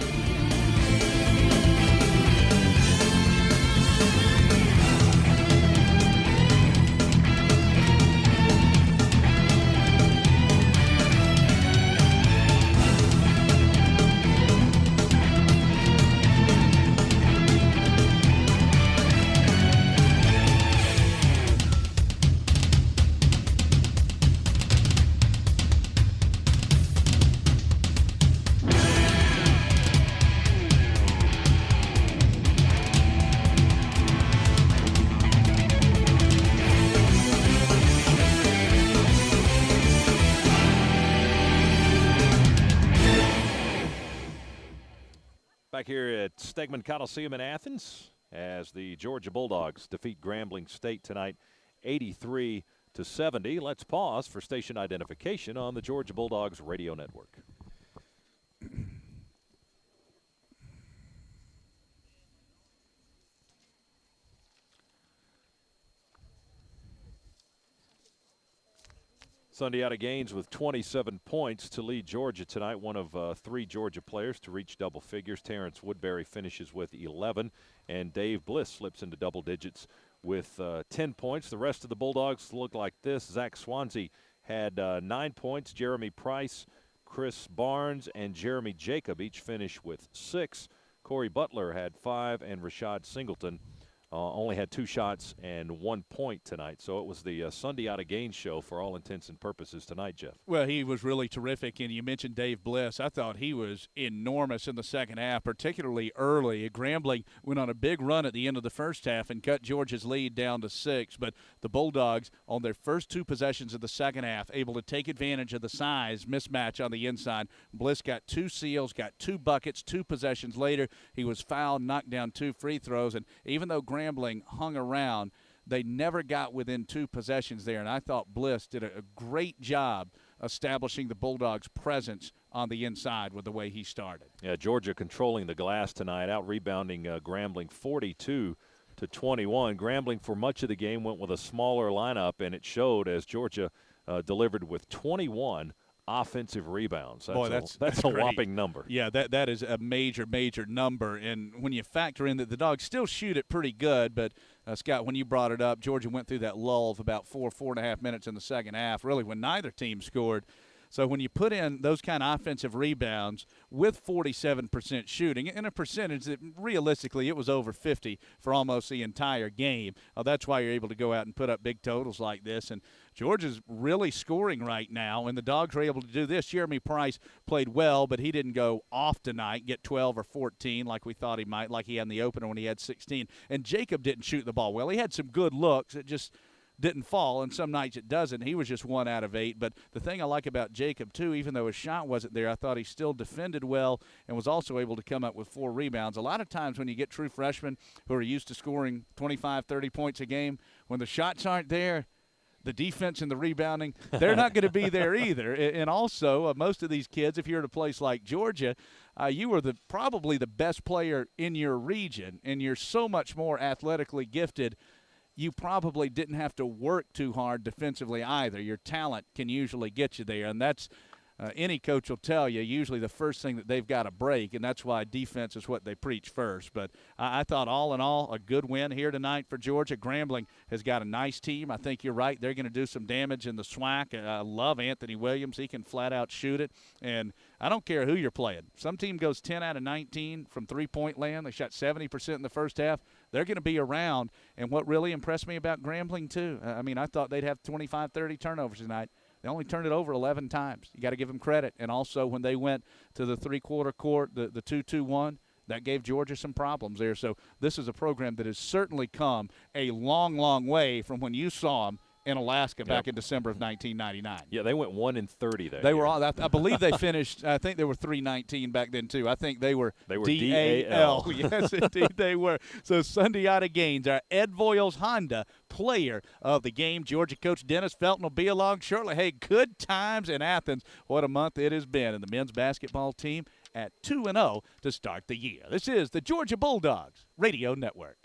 Back here at Stegman Coliseum in Athens as the Georgia Bulldogs defeat Grambling State tonight 83-70. Let's pause for station identification on the Georgia Bulldogs radio network. Sunday out of Gaines with 27 points to lead Georgia tonight. One of three Georgia players to reach double figures. Terrence Woodbury finishes with 11, and Dave Bliss slips into double digits with 10 points. The rest of the Bulldogs look like this. Zach Swansea had 9 points. Jeremy Price, Chris Barnes, and Jeremy Jacob each finished with 6. Corey Butler had 5, and Rashad Singleton only had 2 shots and 1 point tonight. So it was the Sunday out of Gaines show for all intents and purposes tonight, Jeff. Well, he was really terrific, and you mentioned Dave Bliss. I thought he was enormous in the second half, particularly early. Grambling went on a big run at the end of the first half and cut Georgia's lead down to 6. But the Bulldogs, on their first 2 possessions of the second half, able to take advantage of the size mismatch on the inside. Bliss got 2 seals, got 2 buckets. 2 possessions later, he was fouled, knocked down 2 free throws, and even though Grambling hung around, they never got within 2 possessions there, and I thought Bliss did a great job establishing the Bulldogs' presence on the inside with the way he started. Yeah, Georgia controlling the glass tonight, out-rebounding Grambling 42-21. Grambling for much of the game went with a smaller lineup, and it showed as Georgia delivered with 21 offensive rebounds. That's a whopping number. Yeah, that is a major number. And when you factor in that the Dogs still shoot it pretty good, but Scott, when you brought it up, Georgia went through that lull of about 4.5 minutes in the second half, really when neither team scored. So when you put in those kind of offensive rebounds with 47% shooting, and a percentage that realistically it was over 50 for almost the entire game, that's why you're able to go out and put up big totals like this. And Georgia's really scoring right now, and the Dogs are able to do this. Jeremy Price played well, but he didn't go off tonight, get 12 or 14 like we thought he might, like he had in the opener when he had 16. And Jacob didn't shoot the ball well. He had some good looks. It just didn't fall, and some nights it doesn't. He was just 1 out of 8. But the thing I like about Jacob, too, even though his shot wasn't there, I thought he still defended well and was also able to come up with 4 rebounds. A lot of times when you get true freshmen who are used to scoring 25, 30 points a game, when the shots aren't there, the defense and the rebounding, they're not going to be there either. And also, most of these kids, if you're at a place like Georgia, you are probably the best player in your region, and you're so much more athletically gifted. You probably didn't have to work too hard defensively either. Your talent can usually get you there, and that's any coach will tell you usually the first thing that they've got to break, and that's why defense is what they preach first. But I thought all in all a good win here tonight for Georgia. Grambling has got a nice team. I think you're right. They're going to do some damage in the SWAC. I love Anthony Williams. He can flat out shoot it, and I don't care who you're playing. Some team goes 10 out of 19 from three-point land. They shot 70% in the first half. They're going to be around. And what really impressed me about Grambling, too, I thought they'd have 25, 30 turnovers tonight. They only turned it over 11 times. You got to give them credit. And also when they went to the three-quarter court, the 2-2-1, that gave Georgia some problems there. So this is a program that has certainly come a long, long way from when you saw them in Alaska back in December of 1999. Yeah, they went 1-30 there. They were all. I believe they finished. I think they were 3-19 back then too. I think they were DAL. Yes, indeed they were. So Sunday out of Gaines, our Ed Voiles Honda player of the game. Georgia coach Dennis Felton will be along shortly. Hey, good times in Athens. What a month it has been, and the men's basketball team at 2-0 to start the year. This is the Georgia Bulldogs Radio Network.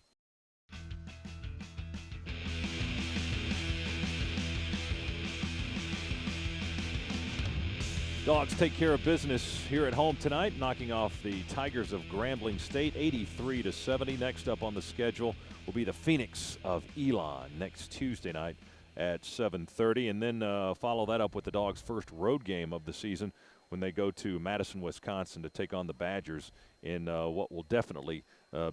Dogs take care of business here at home tonight, knocking off the Tigers of Grambling State 83-70. Next up on the schedule will be the Phoenix of Elon next Tuesday night at 7:30, and then follow that up with the Dogs' first road game of the season when they go to Madison, Wisconsin to take on the Badgers in what will definitely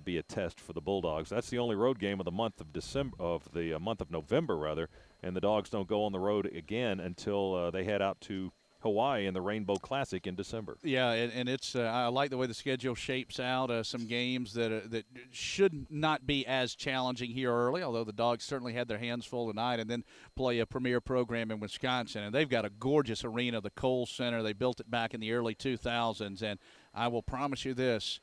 be a test for the Bulldogs. That's the only road game of the month of November rather, and the Dogs don't go on the road again until they head out to Hawaii in the Rainbow Classic in December. Yeah, and it's I like the way the schedule shapes out. Some games that should not be as challenging here early, although the Dogs certainly had their hands full tonight, and then play a premier program in Wisconsin. And they've got a gorgeous arena, the Kohl Center. They built it back in the early 2000s, and I will promise you this.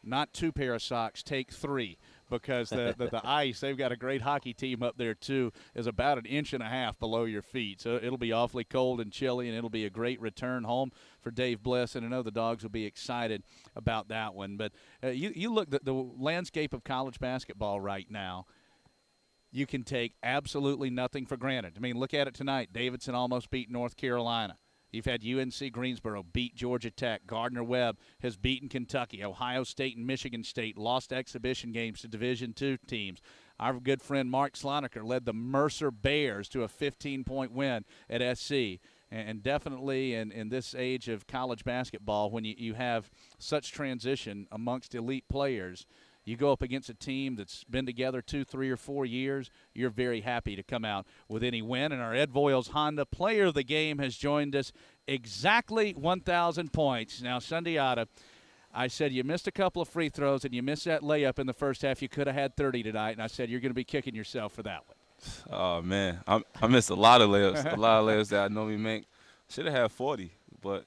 not 2 pair of socks, take 3. Because the ice, they've got a great hockey team up there too, is about 1.5 inches below your feet. So it'll be awfully cold and chilly, and it'll be a great return home for Dave Bliss. And I know the Dogs will be excited about that one. But you look at the landscape of college basketball right now. You can take absolutely nothing for granted. I mean, look at it tonight. Davidson almost beat North Carolina. You've had UNC Greensboro beat Georgia Tech. Gardner-Webb has beaten Kentucky. Ohio State and Michigan State lost exhibition games to Division II teams. Our good friend Mark Sloniker led the Mercer Bears to a 15-point win at SC. And definitely in this age of college basketball, when you have such transition amongst elite players, you go up against a team that's been together 2, 3, or 4 years, you're very happy to come out with any win. And our Ed Voiles Honda Player of the Game has joined us, exactly 1,000 points. Now, Sundiata, I said you missed a couple of free throws and you missed that layup in the first half. You could have had 30 tonight, and I said you're going to be kicking yourself for that one. Oh, man. I missed a lot of layups, that I normally make. Should have had 40, but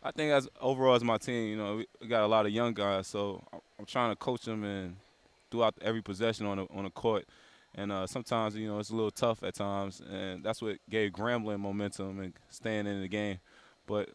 I think overall as my team, we got a lot of young guys, so I'm trying to coach them and throughout every possession on the court. And sometimes, it's a little tough at times, and that's what gave Grambling momentum and staying in the game. But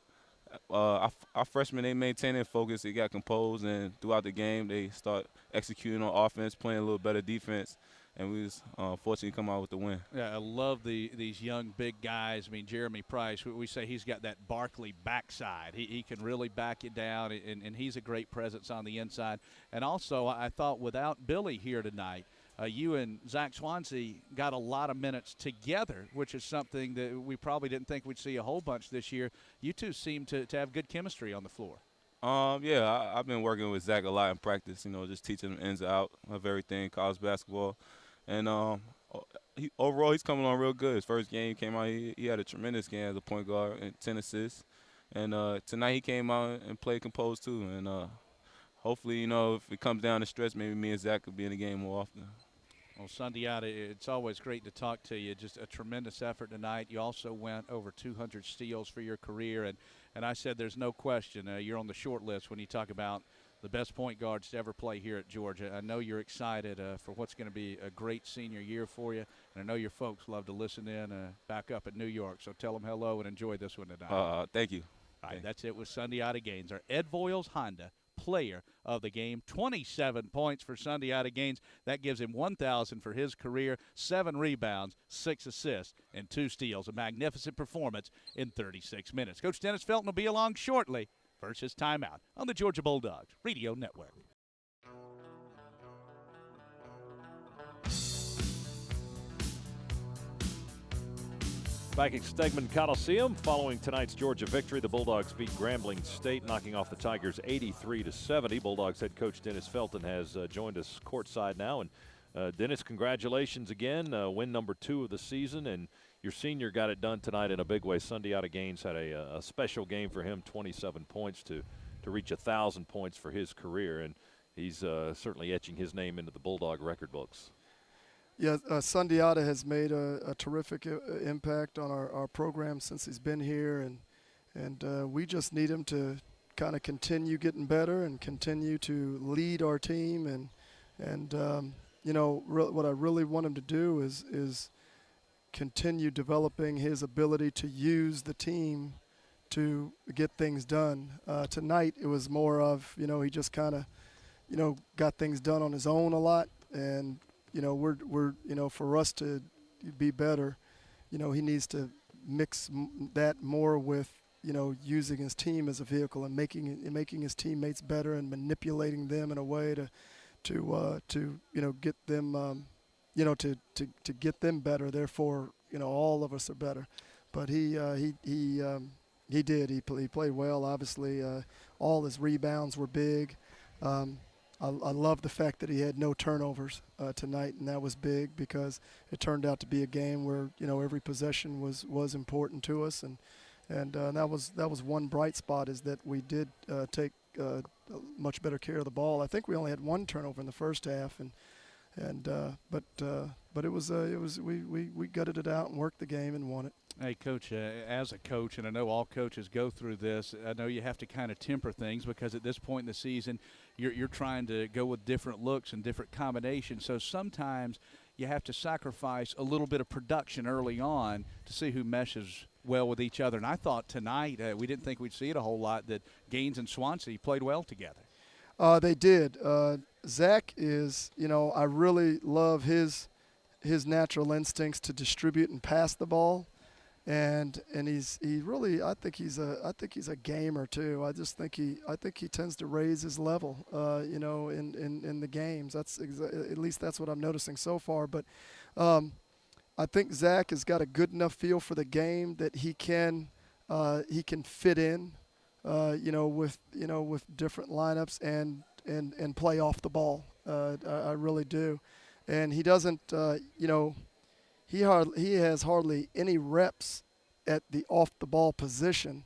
our freshmen, they maintained their focus. They got composed, and throughout the game, they start executing on offense, playing a little better defense. And we was fortunate to come out with the win. Yeah, I love these young big guys. I mean, Jeremy Price, we say he's got that Barkley backside. He can really back you down, and he's a great presence on the inside. And also, I thought without Billy here tonight, you and Zach Swansea got a lot of minutes together, which is something that we probably didn't think we'd see a whole bunch this year. You two seem to have good chemistry on the floor. Yeah, I've been working with Zach a lot in practice, just teaching him ins and out of everything, college basketball. And overall, he's coming on real good. His first game came out, he had a tremendous game as a point guard and 10 assists. And tonight he came out and played composed too. And hopefully, if it comes down the stretch, maybe me and Zach could be in the game more often. Well, Sundiata, it's always great to talk to you. Just a tremendous effort tonight. You also went over 200 steals for your career. And I said there's no question you're on the short list when you talk about the best point guards to ever play here at Georgia. I know you're excited for what's going to be a great senior year for you, and I know your folks love to listen in back up at New York. So tell them hello and enjoy this one tonight. Thank you. All right, that's it with Sundiata Gaines, our Ed Voiles Honda Player of the Game. 27 points for Sundiata Gaines. That gives him 1,000 for his career, 7 rebounds, 6 assists, and 2 steals. A magnificent performance in 36 minutes. Coach Dennis Felton will be along shortly. Versus timeout on the Georgia Bulldogs Radio Network. Back at Stegman Coliseum, following tonight's Georgia victory, the Bulldogs beat Grambling State, knocking off the Tigers 83-70. Bulldogs head coach Dennis Felton has joined us courtside now. And Dennis, congratulations again. Win number 2 of the season, and your senior got it done tonight in a big way. Sundiata Gaines had a special game for him, 27 points to reach 1,000 points for his career, and he's certainly etching his name into the Bulldog record books. Yeah, Sundiata has made a terrific impact on our program since he's been here, and we just need him to kind of continue getting better and continue to lead our team, and what I really want him to do is continue developing his ability to use the team to get things done. Tonight it was more of, he just kind of, got things done on his own a lot, and we're for us to be better, he needs to mix that more with, using his team as a vehicle and making his teammates better and manipulating them in a way to get them to get them better. Therefore, all of us are better. But he did. He played well. Obviously, all his rebounds were big. I love the fact that he had no turnovers tonight, and that was big because it turned out to be a game where every possession was important to us, and that was one bright spot, is that we did take much better care of the ball. I think we only had 1 turnover in the first half, but it was we gutted it out and worked the game and won it. Hey, Coach, as a coach, and I know all coaches go through this, I know you have to kind of temper things because at this point in the season, you're trying to go with different looks and different combinations. So sometimes you have to sacrifice a little bit of production early on to see who meshes well with each other. And I thought tonight, we didn't think we'd see it a whole lot, that Gaines and Swansea played well together. They did. Zach is, I really love his natural instincts to distribute and pass the ball. And I think he's a gamer too. I think he tends to raise his level, in the games. At least that's what I'm noticing so far. But I think Zach has got a good enough feel for the game that he can fit in, with different lineups and play off the ball. I really do, and he doesn't, He has hardly any reps at the off-the-ball position.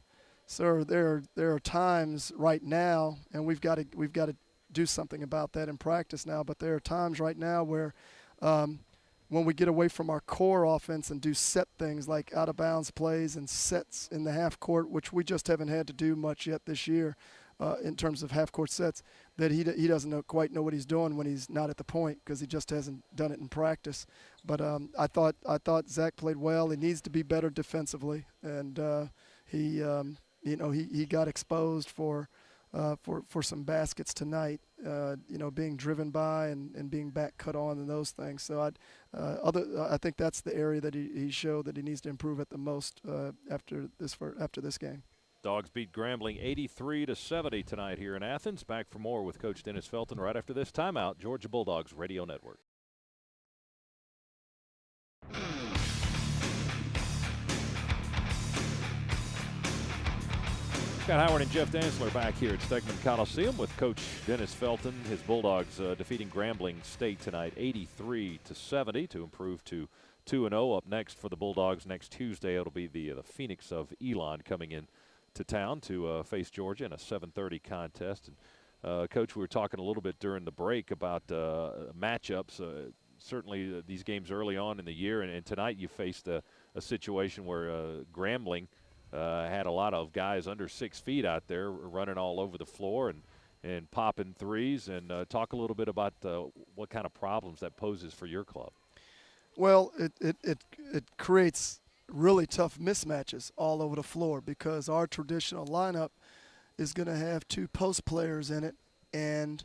So there are times right now, and we've got to do something about that in practice now. But there are times right now where, when we get away from our core offense and do set things like out-of-bounds plays and sets in the half court, which we just haven't had to do much yet this year, in terms of half-court sets, that he doesn't quite know what he's doing when he's not at the point because he just hasn't done it in practice. But I thought Zach played well. He needs to be better defensively, and he got exposed for some baskets tonight. Being driven by and being back cut on and those things. So I think that's the area that he showed that he needs to improve at the most after this game. Dogs beat Grambling 83-70 tonight here in Athens. Back for more with Coach Dennis Felton right after this timeout. Georgia Bulldogs Radio Network. Scott Howard and Jeff Dantzler back here at Stegman Coliseum with Coach Dennis Felton. His Bulldogs defeating Grambling State tonight 83-70 to improve to 2-0. Up next for the Bulldogs next Tuesday, it'll be the Phoenix of Elon coming in to town to face Georgia in a 7:30 contest. And Coach, we were talking a little bit during the break about matchups. Certainly these games early on in the year, and tonight you faced a situation where Grambling had a lot of guys under 6 feet out there running all over the floor and popping threes. And talk a little bit about what kind of problems that poses for your club. Well, it creates really tough mismatches all over the floor because our traditional lineup is going to have 2 post players in it, and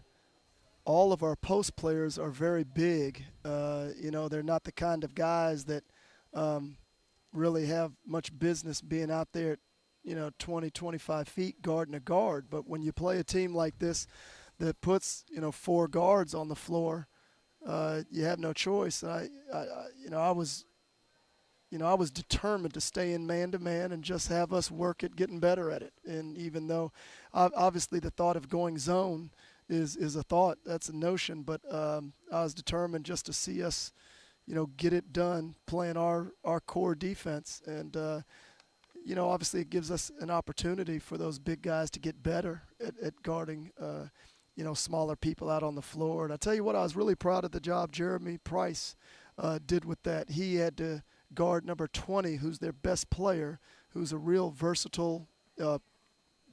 all of our post players are very big. They're not the kind of guys that really have much business being out there at 20, 25 feet guarding a guard. But when you play a team like this that puts 4 guards on the floor, you have no choice. And I was determined to stay in man-to-man and just have us work at getting better at it. And even though obviously the thought of going zone is a thought, that's a notion, but I was determined just to see us, get it done playing our core defense. And, obviously it gives us an opportunity for those big guys to get better at guarding, smaller people out on the floor. And I tell you what, I was really proud of the job Jeremy Price did with that. He had to guard number 20, who's their best player, who's a real versatile,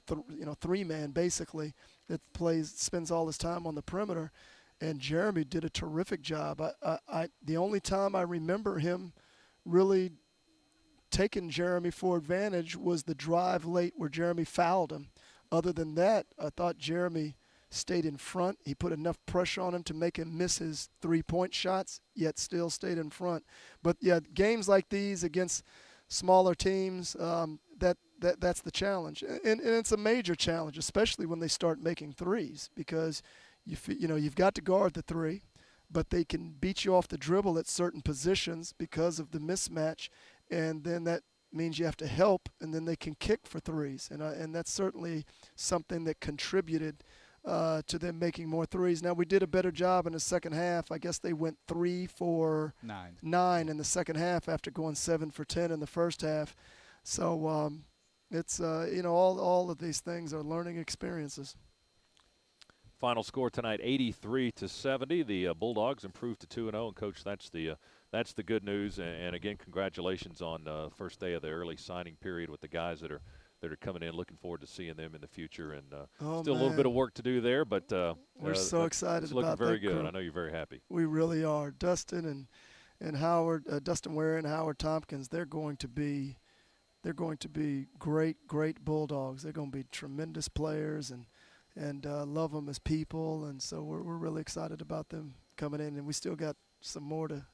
3-man basically, that spends all his time on the perimeter. And Jeremy did a terrific job. The only time I remember him really taking Jeremy for advantage was the drive late where Jeremy fouled him. Other than that, I thought Jeremy stayed in front. He put enough pressure on him to make him miss his 3-point shots, yet still stayed in front. But, yeah, games like these against smaller teams, that's the challenge. And it's a major challenge, especially when they start making threes, because you've got to guard the 3, but they can beat you off the dribble at certain positions because of the mismatch, and then that means you have to help, and then they can kick for threes. And that's certainly something that contributed to them making more threes. Now, we did a better job in the second half. I guess they went 3 for 9 in the second half after going 7 for 10 in the first half. So it's all of these things are learning experiences. Final score tonight, 83-70. The Bulldogs improved to 2-0. And, Coach, that's the that's the good news. And again, congratulations on first day of the early signing period with the guys that are coming in. Looking forward to seeing them in the future. And still a little bit of work to do there, but we're so excited it's looking about very that good. crew. I know you're very happy. We really are. Dustin and Howard, Dustin Ware and Howard Tompkins, they're going to be great Bulldogs. They're going to be tremendous players and love them as people. And so we're really excited about them coming in. And we still got some more to,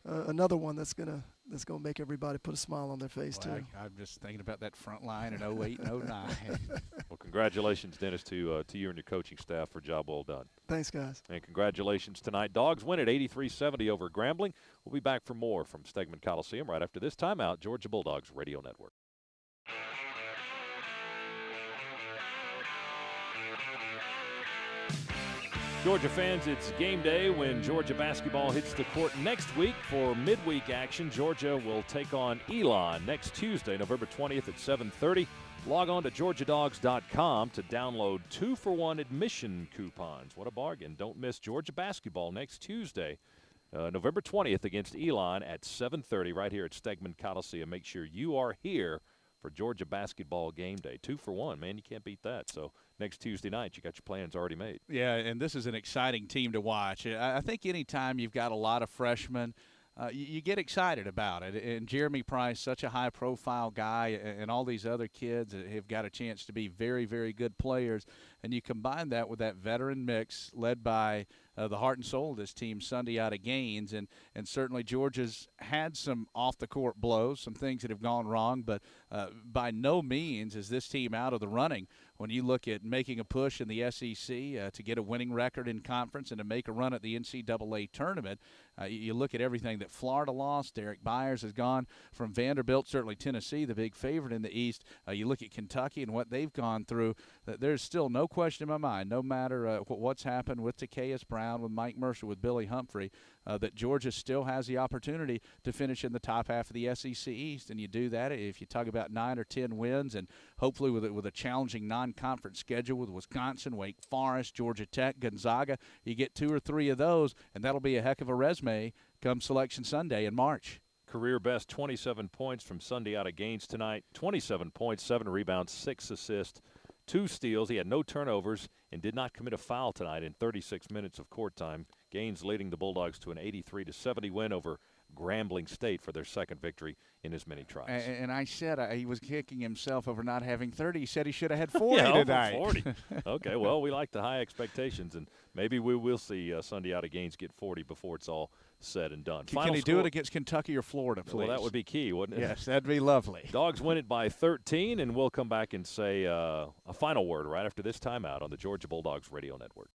another one that's gonna make everybody put a smile on their face too. I'm just thinking about that front line in 08 and 09. Well, congratulations, Dennis, to you and your coaching staff for a job well done. Thanks, guys. And congratulations tonight. Dogs win at 83-70 over Grambling. We'll be back for more from Stegman Coliseum right after this timeout. Georgia Bulldogs Radio Network. Georgia fans, it's game day when Georgia basketball hits the court next week for midweek action. Georgia will take on Elon next Tuesday, November 20th at 7:30. Log on to GeorgiaDogs.com to download 2-for-1 admission coupons. What a bargain. Don't miss Georgia basketball next Tuesday, November 20th against Elon at 7:30 right here at Stegman Coliseum. Make sure you are here for Georgia basketball game day. 2-for-1, man, you can't beat that. So next Tuesday night, you got your plans already made. Yeah, and this is an exciting team to watch. I think anytime you've got a lot of freshmen, you get excited about it. And Jeremy Price, such a high-profile guy, and all these other kids have got a chance to be very, very good players. And you combine that with that veteran mix led by the heart and soul of this team, Sunday out of Gaines. And certainly Georgia's had some off-the-court blows, some things that have gone wrong, but by no means is this team out of the running. When you look at making a push in the SEC to get a winning record in conference and to make a run at the NCAA tournament, you look at everything that Florida lost. Derek Byers has gone from Vanderbilt, certainly Tennessee, the big favorite in the East. You look at Kentucky and what they've gone through. There's still no question in my mind, no matter what's happened with Takeas Brown, with Mike Mercer, with Billy Humphrey, that Georgia still has the opportunity to finish in the top half of the SEC East. And you do that if you talk about 9 or 10 wins, and hopefully with a challenging non-conference schedule with Wisconsin, Wake Forest, Georgia Tech, Gonzaga. You get 2 or 3 of those, and that'll be a heck of a resume come Selection Sunday in March. Career best 27 points from Sunday out of Gaines tonight. 27 points, 7 rebounds, 6 assists, 2 steals. He had no turnovers and did not commit a foul tonight in 36 minutes of court time. Gaines leading the Bulldogs to an 83-70 win over Grambling State for their second victory in as many tries. And I said he was kicking himself over not having 30. He said he should have had 40 yeah, tonight. 40. Okay, well, we like the high expectations, and maybe we will see Sunday out of Gaines get 40 before it's all said and done. Can he do it against Kentucky or Florida, please? Well, that would be key, wouldn't it? Yes, that'd be lovely. Dogs win it by 13, and we'll come back and say a final word right after this timeout on the Georgia Bulldogs Radio Network.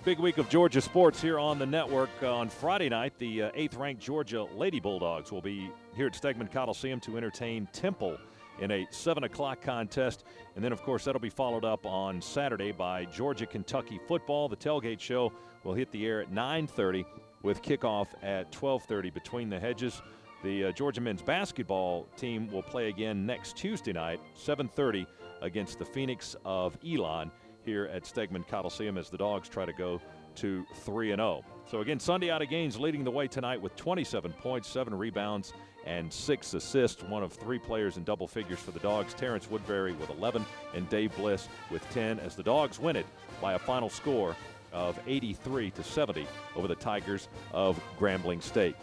Big week of Georgia sports here on the network. On Friday night, the 8th-ranked Georgia Lady Bulldogs will be here at Stegman Coliseum to entertain Temple in a 7 o'clock contest. And then, of course, that'll be followed up on Saturday by Georgia-Kentucky football. The tailgate show will hit the air at 9:30 with kickoff at 12:30 between the hedges. The Georgia men's basketball team will play again next Tuesday night, 7:30, against the Phoenix of Elon here at Stegman Coliseum as the Dogs try to go to 3-0. So again, Sunday out of Gaines leading the way tonight with 27 points, 7 rebounds, and 6 assists. One of 3 players in double figures for the Dogs, Terrence Woodbury with 11 and Dave Bliss with 10, as the Dogs win it by a final score of 83-70 over the Tigers of Grambling State.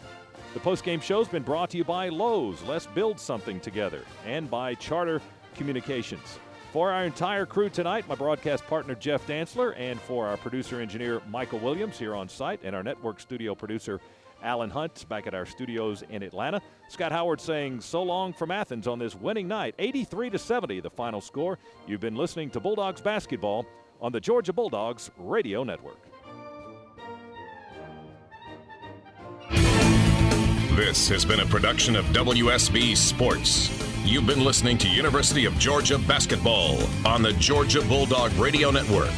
The postgame show's been brought to you by Lowe's, let's build something together, and by Charter Communications. For our entire crew tonight, my broadcast partner Jeff Dantzler, and for our producer-engineer Michael Williams here on site, and our network studio producer Alan Hunt back at our studios in Atlanta. Scott Howard saying so long from Athens on this winning night, 83-70 the final score. You've been listening to Bulldogs basketball on the Georgia Bulldogs Radio Network. This has been a production of WSB Sports. You've been listening to University of Georgia basketball on the Georgia Bulldog Radio Network.